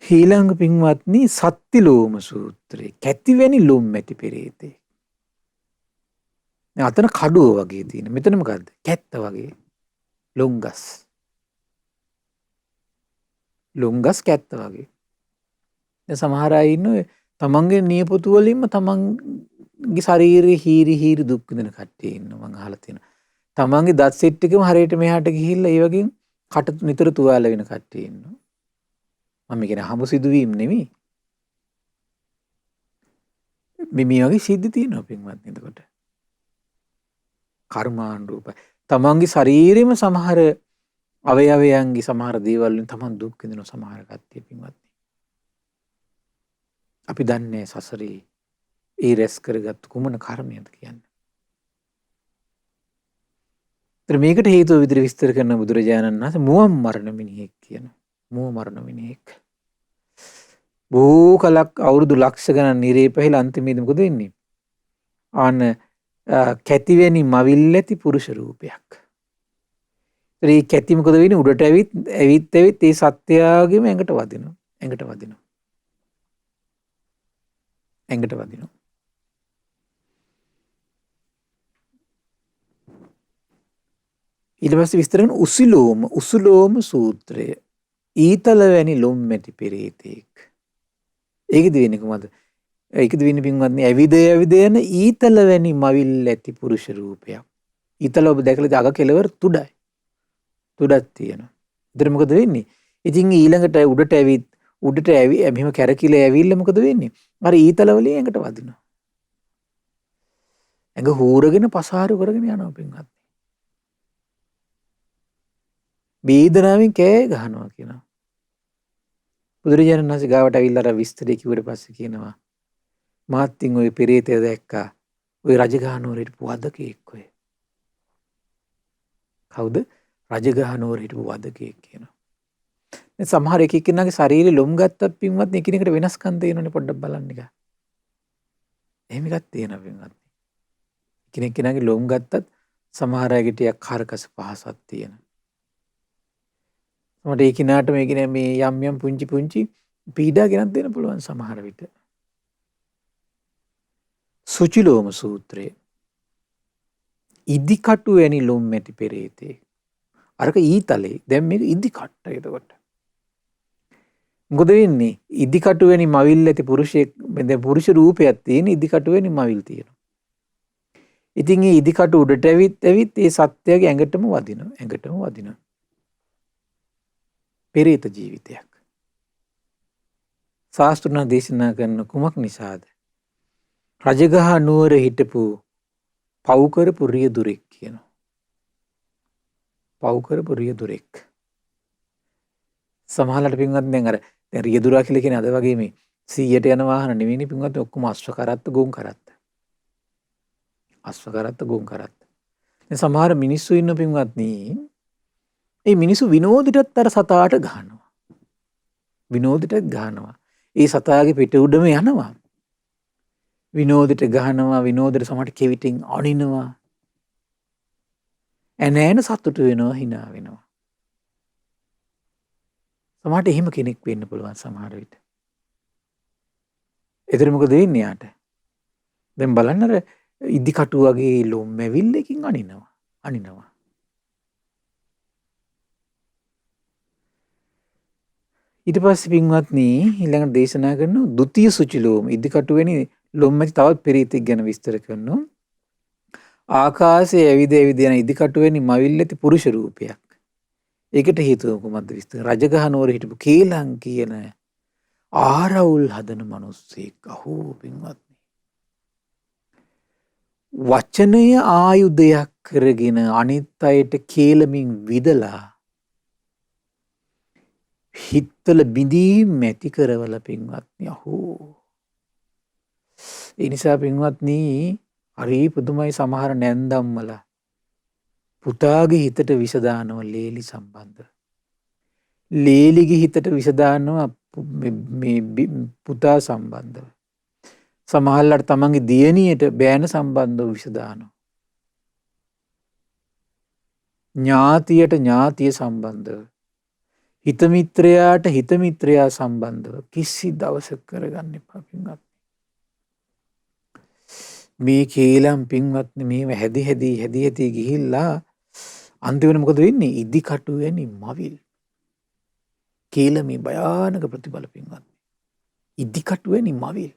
ඊළඟ පින්වත්නි සත්තිලෝම සූත්‍රයේ කැතිවැනි ලොම් ඇති පෙරේතේ. අතන කඩුව වගේ තියෙන. මෙතන මොකද්ද? කැත්ත වගේ. ලොංගස්. ලොංගස් කැත්ත වගේ. දැන් සමහර අය ඉන්නේ තමන්ගේ නියපොතු වලින්ම තමන්ගේ ශරීරයේ හීරි දුක් විඳින කට්ටිය ඉන්නවා මම අහලා තියෙනවා. තමන්ගේ දත් සෙට් එකම හරියට මෙහාට ගිහිල්ලා ඒ වගේ කට නිතර තුවාල වෙන කට්ටිය ඉන්නවා. මම කියන්නේ හමු සිදුවීම් නෙමෙයි. මේ වගේ සිද්ධි තියෙනවා පින්වත්නි එතකොට. කර්මානුරූප. තමන්ගේ ශරීරෙම සමහර අවයවයන්ගේ සමහර දේවල් වලින් තමන් දුක් විඳින සමහර කට්ටිය පින්වත්නි. අපි දන්නේ සසරේ ඒ රැස් කරගත් කුමන කර්මයක්ද කියන්නේ. මේකට හේතුව විදිහට විස්තර කරන බුදුරජාණන් වහන්සේ මුවන් මරණ මිනිහෙක් කියන. මුව මරණ මිනිහෙක්. බොහෝ කලක් අවුරුදු ලක්ෂ ගණන් නිරේ පැහිලා අන්තිමේදී මොකද වෙන්නේ? කැතිවැනි මවිල් ඇති පුරුෂ රූපයක්. ඒ කැති මොකද වෙන්නේ? උඩට ඇවිත් ඒ සත්‍යයගෙම ඇඟට වදිනවා. ඇඟට වදිනවා. ඊට පස්සේ විස්තර කරන උසුලෝම සූත්‍රය. ඊතල වැනි ලොම් ඇති පෙරේතෙක්. ඒකද වෙන්නේ කොහමද? ඒකද වෙන්නේ පින්වත්නි ඇවිද යන ඊතල වැනි මවිල් ඇති පුරුෂ රූපයක්. ඊතල ඔබ දැකලා අග කෙලවර තුඩයි. තුඩක් තියෙනවා. ඉතින් මොකද වෙන්නේ? ඉතින් ඊළඟට උඩට මෙහෙම කැරකිලා ඇවිල්ලා මොකද වෙන්නේ? අර ඊතල වලින් ඇඟට වදිනවා. ඇඟ හූරගෙන පසාරු කරගෙන යනවා පින්වත්නි. වේදනාවෙන් කෑ ගහනවා කියනවා. බුදුරජාණන් වහන්සේ ගාවට ඇවිල්ලා අර විස්තරය කිව්වට පස්සේ කියනවා මාත්‍යින් ওই පෙරේතය දැක්කා. ওই රජගහ නුවර හිටපු වදකෙක් ඔය. කවුද? රජගහ නුවර හිටපු වදකෙක් කියනවා. දැන් සමහර එක්කෙනාගේ ශරීරෙ ලොම් ගත්තත් පින්වත් එකිනෙකට වෙනස්කම් තියෙනවනේ පොඩ්ඩක් බලන්න එක. එහෙම එකක් තියෙනවා පින්වත්. එකිනෙකාගේ ලොම් ගත්තත් සමහර අයගේ ටිකක් කරකස පහසක් තියෙනවා. මට ඒ කිනාට මේ යම් පුංචි පීඩා ගෙනත් දෙන්න පුළුවන් සමහර විට. සුචිලෝම සූත්‍රයේ ඉදිකටු වැනි ලොම් ඇති පෙරේතේ. අරක ඊතලේ. දැන් මේක ඉදිකට්ට එතකොට. මොකද වෙන්නේ? ඉදිකටු වැනි මවිල් ඇති පුරුෂයෙක් දැන් පුරුෂ රූපයක් තියෙන ඉදිකටු වැනි මවිල් තියෙනවා. ඉතින් ඒ ඉදිකටු උඩට ඇවිත් ඒ සත්‍යයේ ඇඟටම වදිනවා. පෙරේත ජීවිතයක්. ශාස්ත්‍රණ දේශනා කරන කුමක් නිසාද? රජගහ නුවර හිටපු පව් කරපු රියදුරෙක් කියනවා. පව් කරපු රියදුරෙක්. සමහරවිට පින්වත් දැන් රියදුරා කියලා කියන්නේ අද වගේ මේ 100ට යන වාහන නෙවෙයිනේ පින්වත් ඔක්කොම අශ්ව කරත්ත ගොන් කරත්ත. දැන් සමහර මිනිස්සු ඉන්න පින්වත්නි ඒ මිනිස්සු විනෝදෙටත් අර සතාට ගහනවා. ඒ සතාගේ පිට උඩම යනවා. විනෝදෙට ගහනවා. විනෝදෙට සමහරට කෙවිතින් අනිනවා. එනෑන සතුටු වෙනවා, hina වෙනවා. සමහරට එහෙම කෙනෙක් වෙන්න පුළුවන් සමහර විට. එතන මොකද වෙන්නේ යාට? දැන් බලන්න අර ඉදිකටු වගේ ලොම් ඇවිල්ලකින් අනිනවා. ඊට පස්සේ පින්වත්නි ඊළඟට දේශනා කරනවා ဒ ුතිය සුචිලෝම ඉදිකටු වෙනි ලොම් ඇති තවත් පෙරේතෙක් ගැන විස්තර කරනවා. ආකාශයේ ඇවිද යන ඉදිකටු වෙනි මවිල් ඇති පුරුෂ රූපයක්. ඒකට හේතුව කොහොමද විස්තර? රජගහ නුවර හිටපු කේලම් කියන ආරවුල් හදන මිනිස්සෙක්. අහෝ පින්වත්නි. වචනය ආයුධයක් කරගෙන අනිත් අයට කේලමින් විදලා හිතවල බිඳීම් ඇති කරවල පින්වත්නි. අහෝ. ඒ නිසා පින්වත්නි හරි පුදුමයි සමහර නැන්දම්මලා පුතාගේ හිතට විස දානවා ලේලි සම්බන්ධ. ලේලිගේ හිතට විස දානවා පුතා සම්බන්ධව. සමහරවිට තමන්ගේ දියණියට බෑන සම්බන්ධව විස දානවා. ඥාතියට ඥාතිය සම්බන්ධව. හිතමිත්‍රයාට හිතමිත්‍රයා සම්බන්ධව කිසි දවසක කරගන්න එපා පින්වත්. මේ කේලම් පින්වත්නි මේව හැදි ගිහිල්ලා අන්තිමට මොකද වෙන්නේ? ඉදි කටු වෙනි මවිල්. කේලමේ භයානක ප්‍රතිඵල පින්වත්නි. ඉදි කටු වෙනි මවිල්.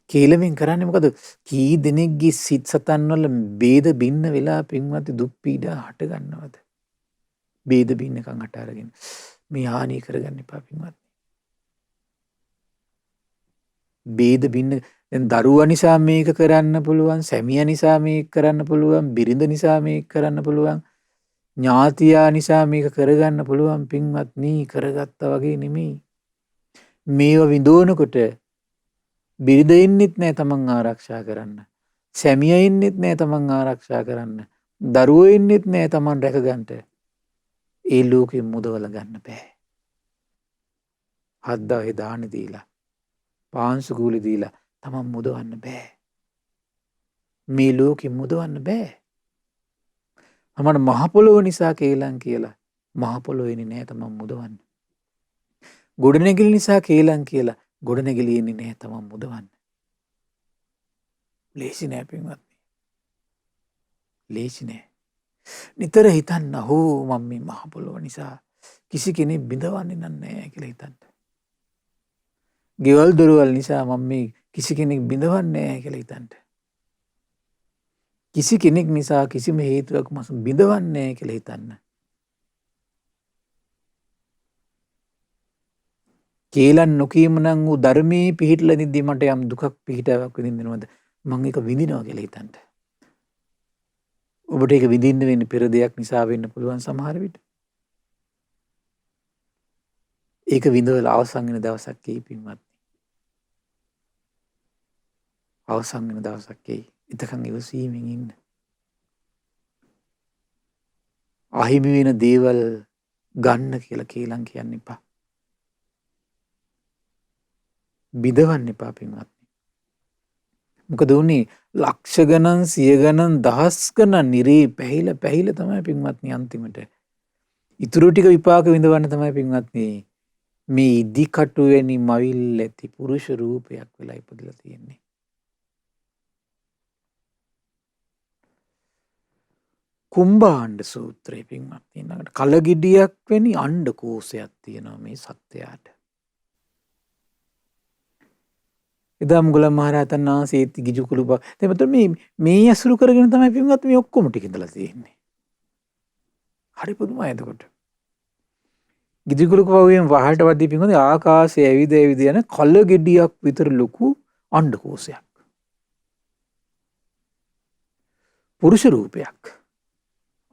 කේලමෙන් කරන්නේ මොකද? කී දෙනෙක්ගේ සිත් සතන් වල ભેද බින්න වෙලා පින්වත්නි දුක් පීඩා හට ගන්නවද? ભેද බින්නකම් හට අරගෙන මේ හානිය කරගන්න එපා පින්වත්නි. ભેද බින්න දැන් දරුවා නිසා මේක කරන්න පුළුවන්, සැමියා නිසා මේක කරන්න පුළුවන්, බිරිඳ නිසා මේක කරන්න පුළුවන්, ඥාතියා නිසා මේක කරගන්න පුළුවන් පින්වත්නි. කරගත්තා වගේ නෙමෙයි. මේව විඳවනකොට බිරිඳ ඉන්නෙත් නෑ තමන් ආරක්ෂා කරන්න. සැමියා ඉන්නෙත් නෑ තමන් ආරක්ෂා කරන්න. දරුවෝ ඉන්නෙත් නෑ තමන් රැකගන්න. ඒ ලෝකෙ මුදවල ගන්න බෑ. හද්දාවේ දාන දීලා, පාන්සු කූලි දීලා තමන් මුදවන්න බෑ. මේ ලෝකෙ මුදවන්න බෑ. අපට මහ පොළොව නිසා කේලම් කියලා මහ පොළොව එන්නේ නෑ තමන් මුදවන්න. ගොඩනැගිලි නිසා කේලම් කියලා ගොඩනැගිලි එන්නේ නෑ තමන් මුදවන්න. ලේසි නෑ පින්වත්නි. ලේසි නෑ. නිතර හිතන්න හෝ මම මේ මහ පොළොව නිසා කිසි කෙනෙක් බිඳවන්නේ නෑ කියලා හිතන්න. ගෙවල් දොරවල් නිසා මම මේ කිසි කෙනෙක් බිඳවන්නේ නෑ කියලා හිතන්න. කිසි කෙනෙක් නිසා කිසිම හේතුවක් මම බිඳවන්නේ නෑ කියලා හිතන්න. කේලම් නොකීම නම් වූ ධර්මයේ පිහිටලා නිද්දී මට යම් දුකක් පිහිටාවක් විඳිනවද මම ඒක විඳිනවා කියලා හිතන්න. ඔබට ඒක විඳින්න වෙන්නේ පෙර දෙයක් නිසා වෙන්න පුළුවන් සමහර විට. ඒක විඳවලා අවසන් වෙන දවසක් එයි පින්වත්නි. අවසන් වෙන දවසක් එයි. එතකන් ඉවසීමෙන් ඉන්න. අහිමි වෙන දේවල් ගන්න කියලා කේලම් කියන්න එපා. බිඳවන්න එපා පින්වත්නි. මොකද උනේ ලක්ෂ ගණන්, සිය ගණන්, දහස් ගණන් නිරේ පැහිලා තමයි පින්වත්නි අන්තිමට. ඉතුරු ටික විපාක විඳවන්න තමයි පින්වත්නි මේ ඉදි කටු වෙනි මවිල් ඇති පුරුෂ රූපයක් වෙලා ඉපදලා තියෙන්නේ. කුම්භාණ්ඩ සූත්‍රයේ පින්වත්නි ඊළඟට කලගෙඩියක් වෙනි අණ්ඩ කෝෂයක් තියෙනවා මේ සත්‍යයට. එදා මුගලන් මහරහතන් වහන්සේත් ගිජු කුළුප දෙමතර මේ ඇසුරු කරගෙන තමයි පින්වත් මේ ඔක්කොම ටික ඉඳලා තියෙන්නේ. හරි පුදුමයි එතකොට. ගිජු කුළුප වගේ වහලට වදී පින්වත් ආකාශයේ ඇවිද යන කල ගෙඩියක් විතර ලොකු අණ්ඩ කෝෂයක්. පුරුෂ රූපයක්.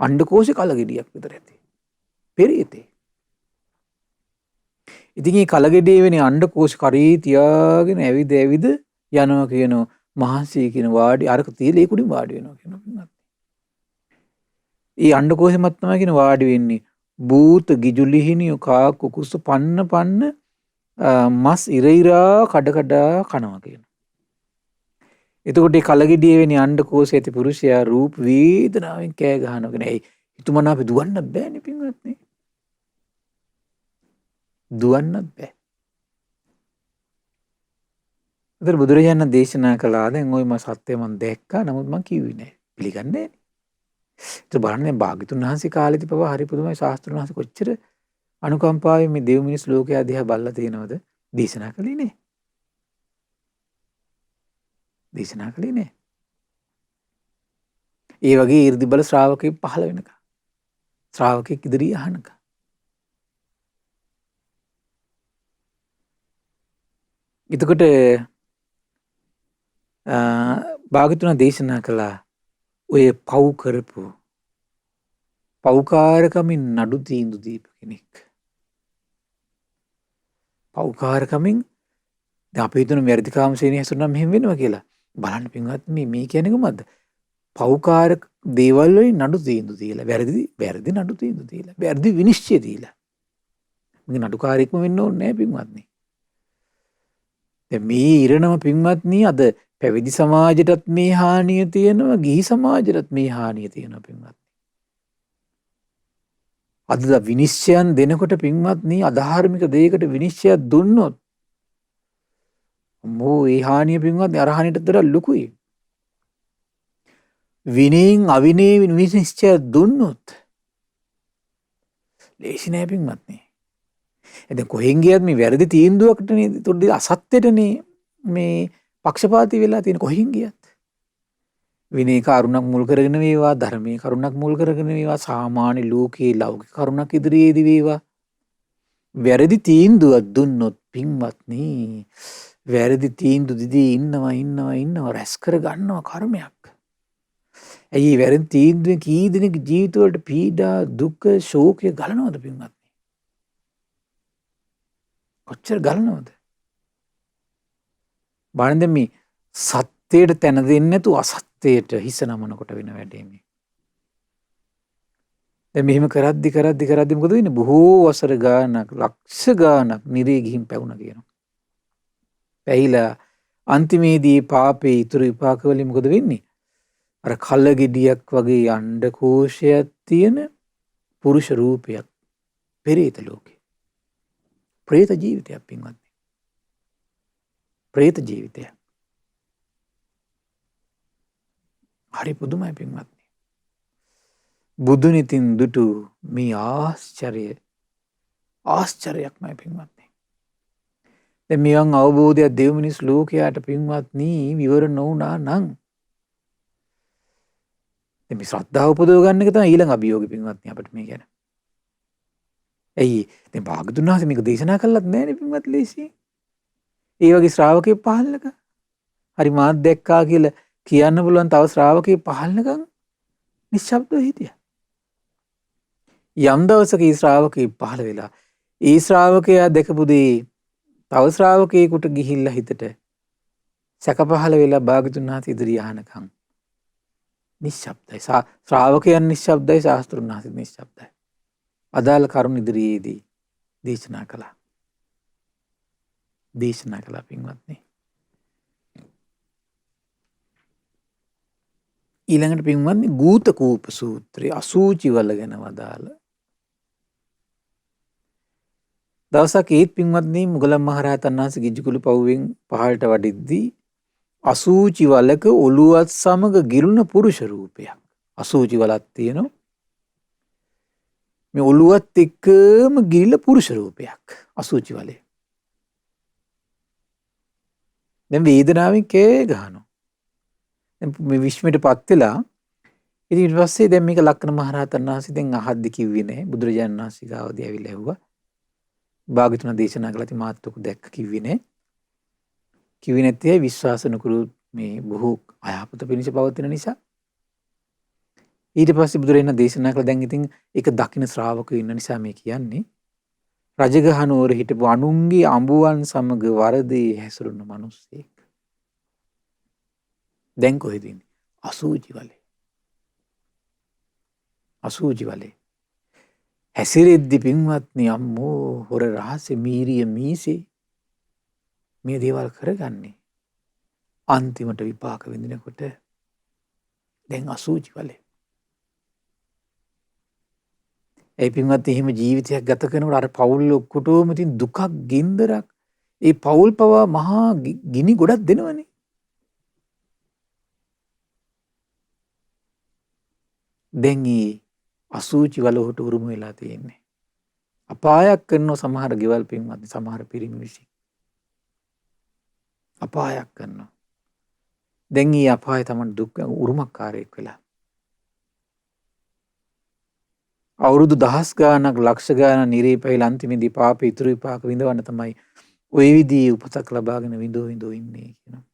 අණ්ඩ කෝෂේ කල ගෙඩියක් විතර ඇති. පෙරේතේ. ඉතින් මේ කලගෙඩියේ වෙන අණ්ඩ කෝෂ කරේ තියාගෙන ඇවිද යනවා කියනවා මහන්සිය කියන වාඩි අරක තියලා ඒ කුඩින් වාඩි වෙනවා කියනවා. ඒ අණ්ඩ කෝෂෙමත් තමයි කියන වාඩි වෙන්නේ. භූත ගිජුලිහිනිය කා කුකුස පන්න මස් ඉරයිරා කඩ කනවා කියන. එතකොට මේ කලගෙඩියේ වෙන අණ්ඩ කෝෂයේ ඇති පුරුෂයා රූප වේදනාවෙන් කෑ ගහනවා කියන. ඒ හිතුමනා අපි දුවන්න බෑනේ පින්වත්නි. දුවන්නත් බෑ. අතර බුදුරජාණන් දේශනා කළා දැන් ওই සත්‍ය මම දැක්කා නමුත් මම කිව්වේ නෑ. පිළිගන්නේ නෑනේ. ඒක බලන්නේ භාග්‍යතුන් වහන්සේ කාලෙදි පවා හරි පුදුමයි ශාස්ත්‍රඥ වහන්සේ කොච්චර අනුකම්පාවෙන් මේ දෙව් මිනිස් ලෝකයා දිහා බලලා තියෙනවද දේශනා කළේ නෑ. දේශනා කළේ නෑ. ඒ වගේ 이르දි බල ශ්‍රාවකෙක් පහළ වෙනකම්. ශ්‍රාවකෙක් ඉදිරිය අහනකම්. එතකොට භාග්‍යතුන් දේශනා කළා ඔය පව් කරපු පව්කාරකමින් නඩු තීන්දු දීපු කෙනෙක්. පව්කාරකමින් දැන් අපි හිතන වැරදි කාමසේනිය හැසුනනම් මෙහෙම වෙනවා කියලා. බලන්න පින්වත්නි මේ කියන්නේ කොහොමද? පෞකාරක දේවල් වලින් නඩු තීන්දුව දීලා වැරදි නඩු තීන්දුව දීලා වැරදි විනිශ්චය දීලා මේ නඩුකාරයෙක්ම වෙන්න ඕනේ නැහැ පින්වත්නි. දැන් මේ ඉරණම පින්වත්නි අද පැවිදි සමාජයටත් මේ හානිය තියෙනවා ගිහි සමාජයටත් මේ හානිය තියෙනවා පින්වත්නි. අද විනිශ්චයන් දෙනකොට පින්වත්නි අධාර්මික දෙයකට විනිශ්චයක් දුන්නොත් මොෝ ඒ හානිය පින්වත්නි අරහණයට වඩා ලොකුයි. විනයෙන් අවිනය විනිශ්චය දුන්නොත් ලේසි නෑ පින්වත්නි. එතෙන් කොහෙන් ගියත් මේ වැරදි තීන්දුවකටනේ උඩ අසත්‍යයටනේ මේ පක්ෂපාතී වෙලා තියෙන කොහෙන් ගියත්. විනය කරුණක් මුල් කරගෙන වේවා ධර්මයේ කරුණක් මුල් කරගෙන වේවා සාමාන්‍ය ලෝකයේ ලෞකික කරුණක් ඉදිරියේදී වේවා වැරදි තීන්දුවක් දුන්නොත් පින්වත්නි වැරදි තීන්දුව දිදී ඉන්නවා රැස් කර ගන්නවා කර්මයක්. ඇයි වැරදි තීන්දුවෙන් කී දෙනෙක් ජීවිතවලට පීඩා දුක ශෝකය ගලනවද පින්වත්නි? කොච්චර ගලනවද? බලන්න මේ සත්‍යයට තැන දෙන්නේ නැතුව අසත්‍යයට හිස නමනකොට වෙන වැඩේ මේ. දැන් මෙහෙම කරද්දි මොකද වෙන්නේ? බොහෝ වසර ගානක් ලක්ෂ ගානක් නිරේ ගිහින් පැවුණා කියනවා. පැහිලා අන්තිමේදී පාපේ ඉතුරු විපාක වලින් මොකද වෙන්නේ? අර කල ගෙඩියක් වගේ අණ්ඩ කෝෂයක් තියෙන පුරුෂ රූපයක් පෙරේත ලෝකේ. ප්‍රේත ජීවිතයක් පින්වත්නි. ප්‍රේත ජීවිතයක්. හරි පුදුමයි පින්වත්නි. බුදුන් ඉතින් දුටු මේ ආශ්චර්යයක්මයි පින්වත්නි. දැන් මෙවන් අවබෝධයක් දෙව් මිනිස් ලෝකයට පින්වත්නි විවර නොවුනා නම් මේ ශ්‍රද්ධාව උපදව ගන්න එක තමයි ඊළඟ අභියෝගය පින්වත්නි අපිට මේ ගැන. ඇයි දැන් භාගතුන් වහන්සේ මේක දේශනා කළත් නැහැනේ පින්වත් ලේසි. ඒ වගේ ශ්‍රාවකයෙක් පහළනක හරි මාත් දැක්කා කියලා කියන්න පුළුවන් තව ශ්‍රාවකයෙක් පහළනකම් නිශ්ශබ්දව හිටියා. යම් දවසක ඒ ශ්‍රාවකයෙක් පහළ වෙලා ඒ ශ්‍රාවකයා දැකපු දේ තව ශ්‍රාවකයෙකුට ගිහිල්ලා හිතට සැක පහළ වෙලා භාගතුන් වහන්සේ ඉදිරිය අහනකම් නිශ්ශබ්දයි. ශ්‍රාවකයන් නිශ්ශබ්දයි ශාස්ත්‍රුන් වහන්සේ නිශ්ශබ්දයි. අදාළ කරුණ ඉදිරියේදී දේශනා කළා පින්වත්නි. ඊළඟට පින්වත්නි ගූත කූප සූත්‍රයේ අසූචි වල ගැන වදාළ දවසක් ඒත් පින්වත්නි මුගලන් මහරහතන් වහන්සේ ගිජ්ජුකුළු පවුවෙන් පහළට වඩිද්දී අසූචි වලක ඔළුවත් සමග ගිරුණ පුරුෂ රූපයක්. අසූචි වලක් තියෙනවා. මේ ඔළුවත් එක්කම ගිරිලා පුරුෂ රූපයක් අසූචි වලේ. දැන් වේදනාවෙන් කෑ ගහනවා. දැන් මේ විශ්මයටපත් වෙලා ඉතින් ඊට පස්සේ දැන් මේක ලක්කන මහරහතන් වහන්සේ දැන් අහද්දි කිව්වේ නෑ. බුදුරජාණන් වහන්සේ ගාවදී ඇවිල්ලා ඇහුවා. භාග්‍යතුන් දේශනා කළා. ඉතින් මාත් ඔක දැක්ක කිව්වේ නෑ. කිව්වේ නැත්තේ විශ්වාස නොකරු මේ බොහෝ අයහපත පිණිස පවතින නිසා. ඊට පස්සේ බුදුරජාණන් දේශනා කළා. දැන් ඉතින් ඒක දකින්න ශ්‍රාවකයෝ ඉන්න නිසා මේ කියන්නේ රජගහ නුවර හිටපු අනුන්ගේ අඹුවන් සමග වරදේ හැසිරුණු මිනිස්සෙක්. දැන් කොහෙද ඉන්නේ? අසූචි වලේ. හැසිරෙද්දි පින්වත්නි අම්මෝ හොර රහසේ මීරිය මීසේ මේ දේවල් කරගන්නේ. අන්තිමට විපාක විඳිනකොට දැන් අසූචි වලේ. ඒ පින්වත්නි එහෙම ජීවිතයක් ගත කරනකොට අර පවුල් ඔක්කොටම ඉතින් දුකක් ගින්දරක් ඒ පවුල් පවා මහා ගිනි ගොඩක් දෙනවනේ. දැන් ඒ අසූචි වල උට උරුම වෙලා තියෙන්නේ. අපායක් කරන සමහර ගෙවල් පින්වත්නි සමහර පිරිමි විසින්. අපායක් කරනවා. දැන් ඊ අපාය තමයි දුක් උරුමකාරයෙක් වෙලා. අවුරුදු දහස් ගානක් ලක්ෂ ගානක් නිරේ පැවිලා අන්තිමේදී පාපේ ඉතුරු විපාක විඳවන්න තමයි ওই විදිහේ උපතක් ලබාගෙන විඳෝ ඉන්නේ කියනවා.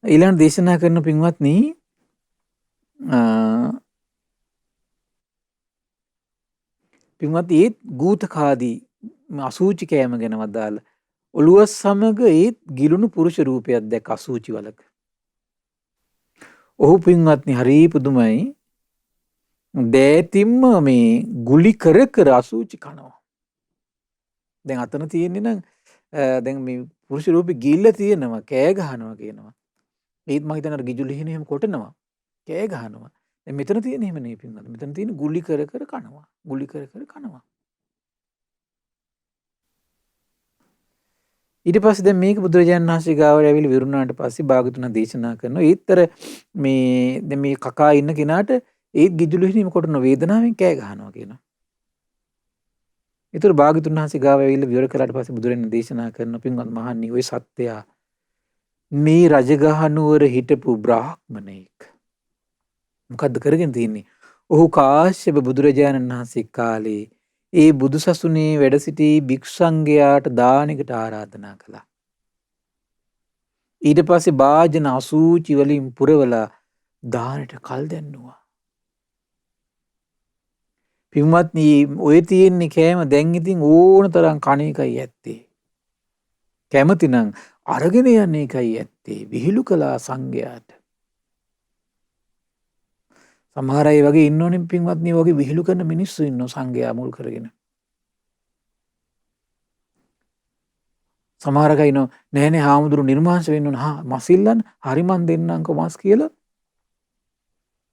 ඊළඟ දේශනා කරන පින්වත්නි ඒ ගූතකාදී අසූචි කෑම ගැන වදාළ ඔළුව සමග ඒත් ගිලුණු පුරුෂ රූපයක් දැක්ක අසූචි වලක. ඔහු පින්වත්නි හරි පුදුමයි. දෑතිම්ම මේ ගුලි කර කර අසූචි කනවා. දැන් අතන තියෙන්නේ නම් දැන් මේ පුරුෂ රූපේ ගිල්ල තියෙනවා කෑ ගහනවා කියනවා. ඒත් මම හිතන්නේ ගිජුලිහින එහෙම කොටනවා. කෑ ගහනවා. දැන් මෙතන තියෙන එහෙම නේ පින්වත්නි. මෙතන තියෙන ගුලි කර කර කනවා. ගුලි කර කර කනවා. ඊට පස්සේ දැන් මේක බුදුරජාණන් වහන්සේ ගාවට ඇවිල්ලා විරුණාට පස්සේ භාගතුනා දේශනා කරනවා. ඊතර මේ දැන් මේ කකා ඉන්න කෙනාට ඒත් ගිජුලිහිනීම කොටන වේදනාවෙන් කෑ ගහනවා කියනවා. ඊතර භාගතුන් වහන්සේ ගාව ඇවිල්ලා විවර කළාට පස්සේ බුදුරජාණන් දේශනා කරන පින්වත් මහණනි ඔය සත්‍යය මේ රජගහ නුවර හිටපු බ්‍රාහ්මණෙක්. මොකද්ද කරගෙන තියන්නේ? ඔහු කාශ්‍යප බුදුරජාණන් වහන්සේ කාලේ ඒ බුදුසසුනේ වැඩ සිටි භික්ෂු සංඝයාට දානෙකට ආරාධනා කළා. ඊට පස්සේ වාජන අසූචි වලින් පුරවලා දානෙට කල් දැන්නුවා. පින්වත්නි ඔය තියෙන්නේ කෑම දැන් ඉතින් ඕන තරම් කණ එකයි ඇත්තේ. කැමති නම් අරගෙන යන්න එකයි ඇත්තේ. විහිළු කළා සංඝයාට. සමහර අය වගේ ඉන්නෝනේ පින්වත්නි වගේ විහිළු කරන මිනිස්සු ඉන්නෝ සංඝයා මුල් කරගෙන. සමහර අය ඉන්නෝ නෑ නෑ හාමුදුරු නිර්මාංශ වෙන්න ඕන. මස් ඉල්ලන්න හරි මන් දෙන්නම්කෝ මස් කියලා.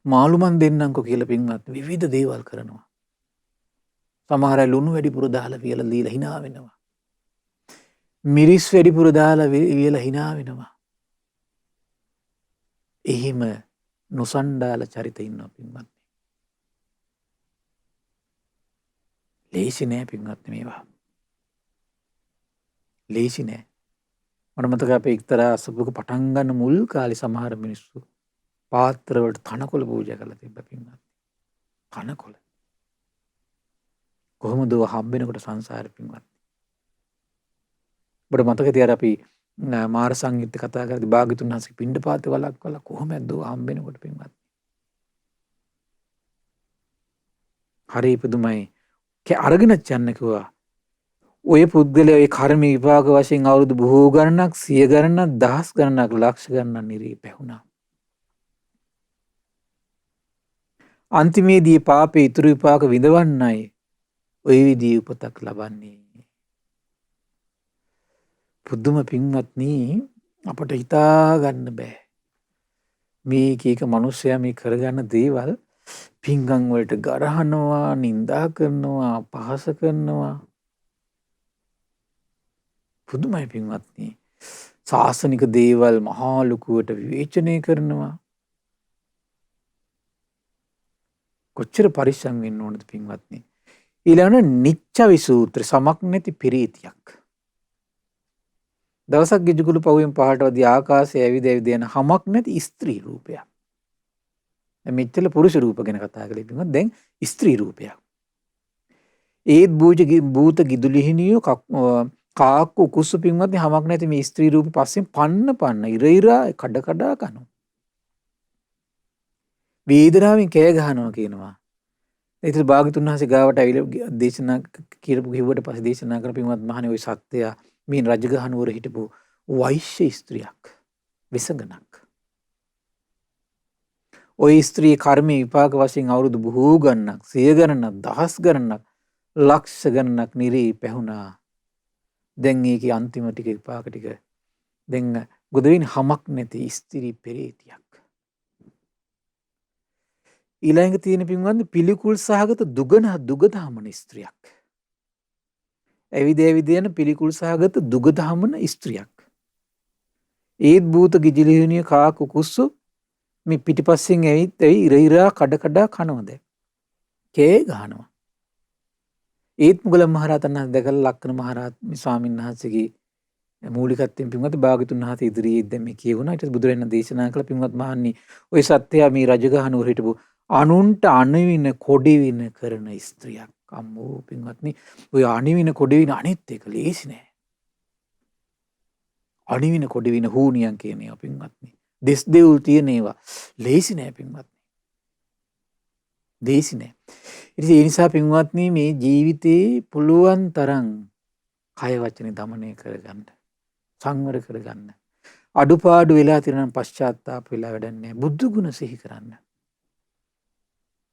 මාළු මන් දෙන්නම්කෝ කියලා පින්වත්නි විවිධ දේවල් කරනවා. සමහර අය ලුණු වැඩිපුර දාලා වියලා දීලා hina වෙනවා. මිරිස් වැඩිපුර දාලා වියලා hina වෙනවා. එහෙම නොසණ්ඩාල චරිත ඉන්නවා පින්වත්නි. ලේසි නෑ පින්වත්නි මේවා. ලේසි නෑ. මට මතකයි අපේ එක්තරා අසපුවක පටන් ගන්න මුල් කාලේ සමහර මිනිස්සු පාත්‍ර වලට තනකොළ පූජා කරලා තිබ්බ පින්වත්නි. තනකොළ. කොහොමද ඔය හම්බෙනකොට සංසාරේ පින්වත්නි. ඔබට මතකද අර අපි මාර සංගීත කතා කරද්දී භාග්‍යතුන් වහන්සේ පිණ්ඩපාත වලක් වල කොහොමද ඔය හම්බෙනකොට පින්වත්නි. හරි පුදුමයි. අරගෙන යන්න කිව්වා. ඔය පුද්ගලයා ඒ කර්ම විපාක වශයෙන් අවුරුදු බොහෝ ගණනක් සිය ගණනක් දහස් ගණනක් ලක්ෂ ගණනක් නිරී පැහුණා. අන්තිමේදී පාපේ ඉතුරු විපාක විඳවන්නයි ඔය විදිහේ උපතක් ලබන්නේ. පුදුම පින්වත්නි අපට හිතා ගන්න බෑ. මේ කීක මිනිස්සයා මේ කරගන්න දේවල් පිංගම් වලට ගරහනවා, නිඳා කරනවා, අපහාස කරනවා. පුදුමයි පින්වත්නි. ශාසනික දේවල් මහා ලොකුවට විවේචනය කරනවා. කොච්චර පරිස්සම් වෙන්න ඕනද පින්වත්නි. ඊළඟට නිච්චවි සූත්‍ර සමක් නැති පිරීතියක්. දවසක් ගිජුකුළු පහුවෙන් පහට වදී ආකාශයේ ඇවිද ඇවිද යන හමක් නැති ස්ත්‍රී රූපයක්. මෙච්චර පුරුෂ රූප ගැන කතා කරලා ඉතින් දැන් ස්ත්‍රී රූපයක්. ඒත් භූත ගිදුලිහිනියෝ කාක්කු කුස්සු පින්වත්නි හමක් නැති මේ ස්ත්‍රී රූප පස්සෙන් පන්න ඉර කඩ කඩා කනවා. වේදනාවෙන් කෑ ගහනවා කියනවා. ඒතර භාග්‍යතුන් වහන්සේ ගාවට ඇවිල්ලා දේශනා කියපු කිව්වට පස්සේ දේශනා කරපු පින්වත් මහණේ ওই සත්‍යය මේ රජගහ නුවර හිටපු වෛශ්‍ය ස්ත්‍රියක් විසඟනක්. ওই ස්ත්‍රී කර්ම විපාක වශයෙන් අවුරුදු බොහෝ ගණනක් සිය ගණනක් දහස් ගණනක් ලක්ෂ ගණනක් නිරී පැහුණා. දැන් ඒකේ අන්තිම ටික විපාක ටික දැන් ගොඩවින් හමක් නැති ස්ත්‍රී පෙරේතියක්. ඊළඟ තියෙන පින්වත්නි පිළිකුල් සහගත දුගදහමන ස්ත්‍රියක්. ඇවිද ඇවිද යන පිළිකුල් සහගත දුගදහමන ස්ත්‍රියක්. ඒත් භූත ගිජිලිහිනිය කා කුකුස්සු මේ පිටිපස්සෙන් ඇවිත් ඉර කඩ කඩා කනවද? කෑ ගහනවා. ඒත් මුගලන් මහරහතන් වහන්සේ දැකලා ලක්කන මහරහත් ස්වාමීන් වහන්සේගේ මූලිකත්වයෙන් පින්වත් භාග්‍යතුන් වහන්සේ ඉදිරියේ දැන් මේ කියවුණා. ඊට බුදුරජාණන් දේශනා කළ පින්වත් මහන්නි ওই සත්‍යය මේ රජගහ නුවර හිටපු අනුන්ට අණවින කොඩිවින කරන ස්ත්‍රියක්. අම්මෝ පින්වත්නි ඔය අණවින කොඩිවින අනිත් එක ලේසි නෑ. අණවින කොඩිවින හූනියන් කියන ඒවා පින්වත්නි. දෙස් දෙවුල් තියෙන ඒවා ලේසි නෑ පින්වත්නි. ලේසි නෑ. ඉතින් ඒ නිසා පින්වත්නි මේ ජීවිතේ පුළුවන් තරම් කය වචනේ দমনය කරගන්න. සංවර කරගන්න. අඩුපාඩු වෙලා තියෙනවා නම් පශ්චාත්තාප වෙලා වැඩක් නැහැ. බුදු ගුණ සිහි කරන්න.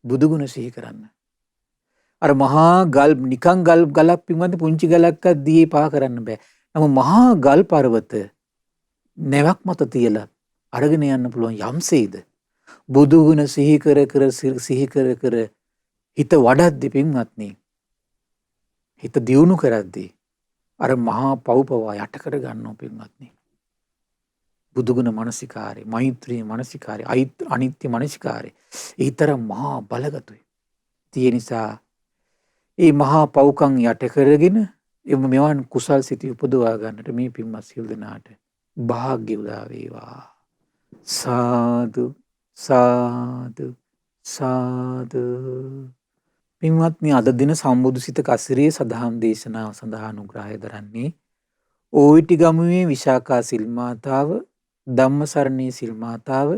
බුදු ගුණ සිහි කරන්න. අර මහා ගල් නිකන් ගලක් පින්වන්ත පුංචි ගලක්වත් දියේ පහ කරන්න බෑ. නමුත් මහා ගල් පර්වත නැවක් මත තියලා අරගෙන යන්න පුළුවන් යම්සේද බුදු ගුණ සිහි කර හිත වඩද්දි පින්වත්නි හිත දියුණු කරද්දී අර මහා පව්පවා යට කර ගන්නවා පින්වත්නි. බුදුගුණ මනසිකාරය, මෛත්‍රී මනසිකාරය, අනිත්‍ය මනසිකාරය ඊතරම් මහා බලගතුයි. ඒ නිසා මේ මහා පව්කම් යට කරගෙන මෙවන් කුසල් සිත උපදවා ගන්නට මේ පින්වත් සියලු දෙනාට වාග්ය උදා වේවා. සාදු සාදු සාදු. පින්වත්නි අද දින සම්බුදු සිත කසිරියේ සදහම් දේශනාව සඳහා අනුග්‍රහය දරන්නේ ඕවිටිගමුවේ විශාකා සිල් මාතාව, ධම්මසරණී සිල් මාතාව,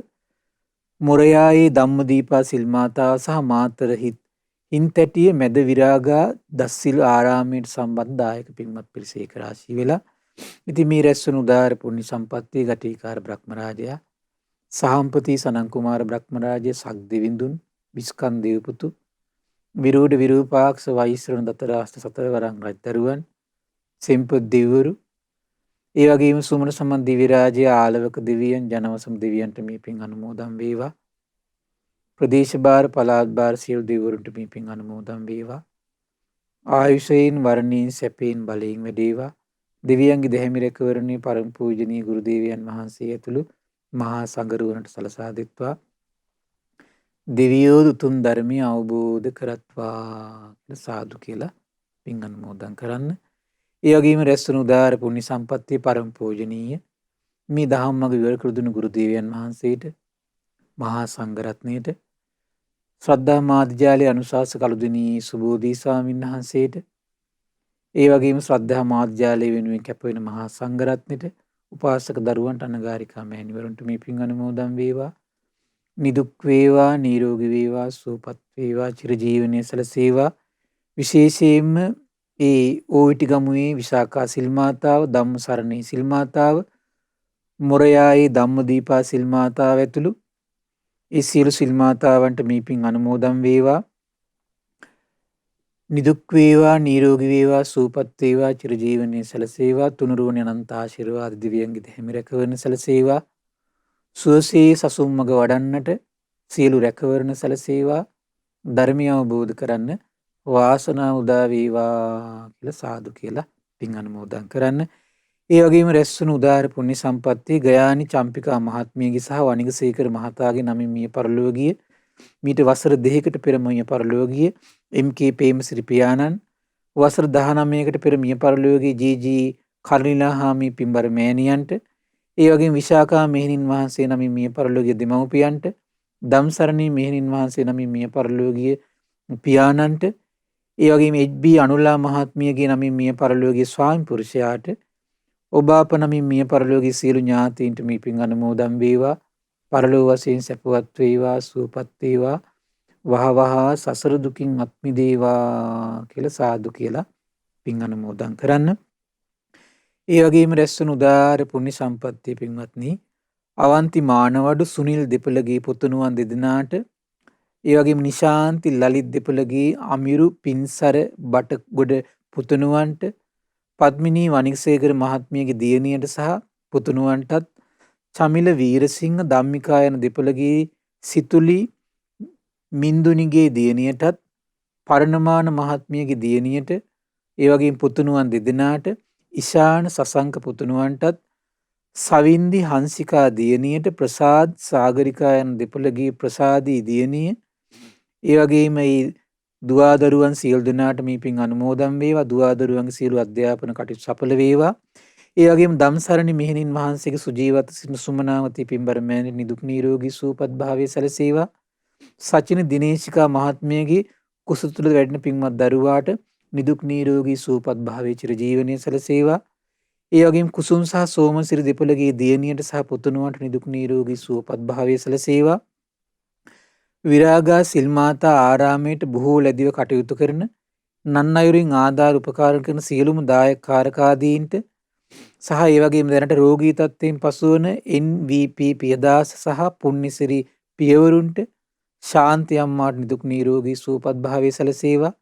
මොරයායේ ධම්මදීපා සිල් මාතාව සහ මාතර හින්තැටිය මැද විරාගා දස්සිල් ආරාමයට සම්බන්ධ දායක පින්වත් පිරිස ඒකරාශී වෙලා ඉතින් මේ රැස්වන උදාර පුණ්‍ය සම්පත්තිය ගටිකාර බ්‍රහ්මරාජයා, සහම්පති සනන් කුමාර බ්‍රහ්මරාජය, සක්දිවිඳුන්, විස්කන් දේවපුතු, විරූඩ විරූපාක්ෂ වෛශ්‍රවණ දතරාෂ්ට සතරවරන් රජදරුවන්, සෙම්පත් දෙවිවරු, ඒ වගේම සුමන සමන් දිව්‍ය රාජ්‍ය ආලවක දෙවියන්, ජනවසම් දෙවියන්ට මේ පින් අනුමෝදන් වේවා. ප්‍රදේශ භාර පළාත් භාර සියලු දෙවිවරුන්ට මේ පින් අනුමෝදන් වේවා. ආයුෂයෙන් වර්ණයෙන් සැපයෙන් බලයෙන් වැඩේවා. දෙවියන්ගේ දැහැමි රැකවරණේ පරම පූජනීය ගුරු දේවයන් වහන්සේ ඇතුළු මහා සංඝරුවනට සලසා දෙත්වා. දෙවියෝ උතුම් ධර්මය අවබෝධ කරත්වා කියලා සාදු කියලා පින් අනුමෝදන් කරන්න. ඒ වගේම රැස්වන උදාර පුණ්‍ය සම්පත්තිය පරම පූජනීය මේ දහම් මඟ විවර කර දුණු ගුරු දේවයන් වහන්සේට, මහා සංඝරත්නයට, ශ්‍රද්ධා මාධ්‍යාලයේ අනුශාසක කළුදිනී සුබෝධී ස්වාමීන් වහන්සේට, ඒ වගේම ශ්‍රද්ධා මාධ්‍යාලය වෙනුවෙන් කැපවෙන මහා සංඝරත්නයට, උපාසක දරුවන්ට, අනගාരികා මෑණිවරුන්ට මේ පින් අනුමෝදන් වේවා. නිදුක් වේවා, නිරෝගී වේවා, සුවපත් වේවා, චිරජීවනයේ සැලසේවා. විශේෂයෙන්ම ඒ ඕවිටිගමුවේ විශාකා සිල් මාතාව, ධම්මසරණී සිල් මාතාව, මොරයායේ ධම්මදීපා සිල් මාතාව ඇතුළු ඒ සියලු සිල් මාතාවන්ට මේ පින් අනුමෝදන් වේවා. නිදුක් වේවා, නිරෝගී වේවා, සුවපත් වේවා, චිරජීවනයේ සැලසේවා. තුනුරුවනේ අනන්ත ආශිර්වාද දිව්‍යංග දෙහිමි රැකවරණ සැලසේවා. සුවසේ සසුන් මඟ වඩන්නට සියලු රැකවරණ සැලසේවා. ධර්මය අවබෝධ කරන්න වාසනාව උදා වේවා කියලා සාදු කියලා පින් අනුමෝදන් කරන්න. ඒ වගේම රැස්වන උදාර පුණ්‍ය සම්පත්තිය ගයානි චම්පිකා මහත්මියගේ සහ වනිගසේකර මහතාගේ නමින් මිය පරලොව ගිය, මීට වසර 2කට පෙර මිය පරලොව ගිය එම්.කේ. ප්‍රේමසිරි පියාණන්, වසර 19කට පෙර මිය පරලොව ගිය ජී.ජී. කරුණිලාහාමි පින්බර මෑණියන්ට, ඒ වගේම විශාකා මෙහෙණින් වහන්සේ නමින් මිය පරලොව ගිය දෙමව්පියන්ට, ධම්සරණී මෙහෙණින් වහන්සේ නමින් මිය පරලොව ගිය පියාණන්ට, ඒ වගේම එච්.බී. අනුලා මහත්මියගේ නමින් මිය පරලොව ගිය ස්වාමි පුරුෂයාට, ඔබ අප නමින් මිය පරලොව ගිය සියලු ඥාතීන්ට මේ පින් අනුමෝදන් වේවා. පරලොව වශයෙන් සැපවත් වේවා, සුවපත් වේවා, වහවහ සසර දුකින් අත් මිදේවා කියලා සාදු කියලා පින් අනුමෝදන් කරන්න. ඒ වගේම රැස්වන උදාර පුණ්‍ය සම්පත්තිය පින්වත්නි අවන්ති මානවඩු සුනිල් දෙපළගේ පුතුණුවන් දෙදෙනාට, ඒ වගේම නිශාන්ති ලලිත් දෙපළගේ අමිරු පින්සර බටගොඩ පුතුණුවන්ට, පද්මිනී වනිගසේකර මහත්මියගේ දියණියට සහ පුතුණුවන්ටත්, චමිල වීරසිංහ ධම්මිකා යන දෙපළගේ සිතුලි මින්දුනිගේ දියණියටත්, පරණමාන මහත්මියගේ දියණියට, ඒ වගේම පුතුණුවන් දෙදෙනාට, ඉශාන සසංක පුතුණුවන්ටත්, සවින්දි හංසිකා දියණියට, ප්‍රසාද් සාගරිකා යන දෙපළගේ ප්‍රසාදී දියණිය, ඒ වගේම මේ දුවාදරුවන් සියලු දෙනාට මේ පින් අනුමෝදන් වේවා. දුවාදරුවන්ගේ සියලු අධ්‍යාපන කටයුතු සඵල වේවා. ඒ වගේම ධම්සරණි මෙහෙණින් වහන්සේගේ සුජීවත සිටින සුමනාවති පින්බර මෑණි නිදුක් නිරෝගී සුවපත් භාවයේ සැලසේවා. සචින දිනේශිකා මහත්මියගේ කුස තුළ වැඩෙන පින්වත් දරුවාට නිදුක් නිරෝගී සුවපත් භාවයේ චිරජීවනයේ සැලසේවා. ඒ වගේම කුසුම් සහ සෝමසිරි දෙපළගේ දියණියට සහ පුතුණුවන්ට නිදුක් නිරෝගී සුවපත් භාවයේ සැලසේවා. විරාගා සිල් මාතා ආරාමයට බොහෝ ලැබිව කටයුතු කරන, නන් අයුරින් ආධාර උපකාර කරන සියලුම දායක කාරකාදීන්ට සහ ඒ වගේම දැනට රෝගී තත්ත්වයෙන් පසුවන NVP පියදාස සහ පුණ්‍යසිරි පියවරුන්ට ශාන්ති අම්මාට නිදුක් නිරෝගී සුවපත් භාවය සැලසේවා.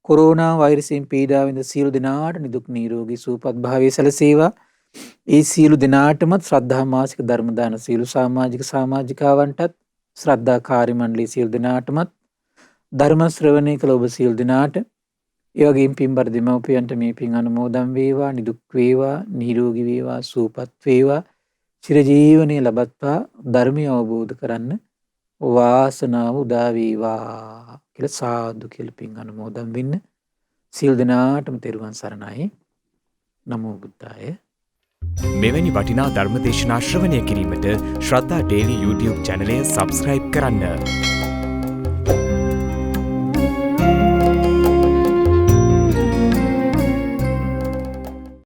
කොරෝනා වෛරසයෙන් පීඩා විඳ සියලු දෙනාට නිදුක් නිරෝගී සුවපත් භාවය සැලසේවා. ඒ සියලු දෙනාටමත් ශ්‍රද්ධා මාසික ධර්ම දාන සියලු සමාජික සමාජිකාවන්ටත් ශ්‍රද්ධා කාර්ය මණ්ඩලයේ සියලු දෙනාටමත් ධර්ම ශ්‍රවණය කළ ඔබ සියලු දෙනාට ඒ වගේම පින්බර දෙමව්පියන්ට මේ පින් අනුමෝදන් වේවා, නිදුක් වේවා, නිරෝගී වේවා, සුවපත් වේවා, චිරජීවනයේ ලබත්වා ධර්මය අවබෝධ කරන්න වාසනාව උදා වේවා කියලා සාදු කියලා පින් අනුමෝදන් වෙන්න. සියලු දෙනාටම තෙරුවන් සරණයි. නමෝ බුද්ධාය. මෙවැනි වටිනා ධර්ම දේශනා ශ්‍රවණය කිරීමට ශ්‍රද්ධා ඩේලි YouTube චැනලය සබස්ක්‍රයිබ් කරන්න.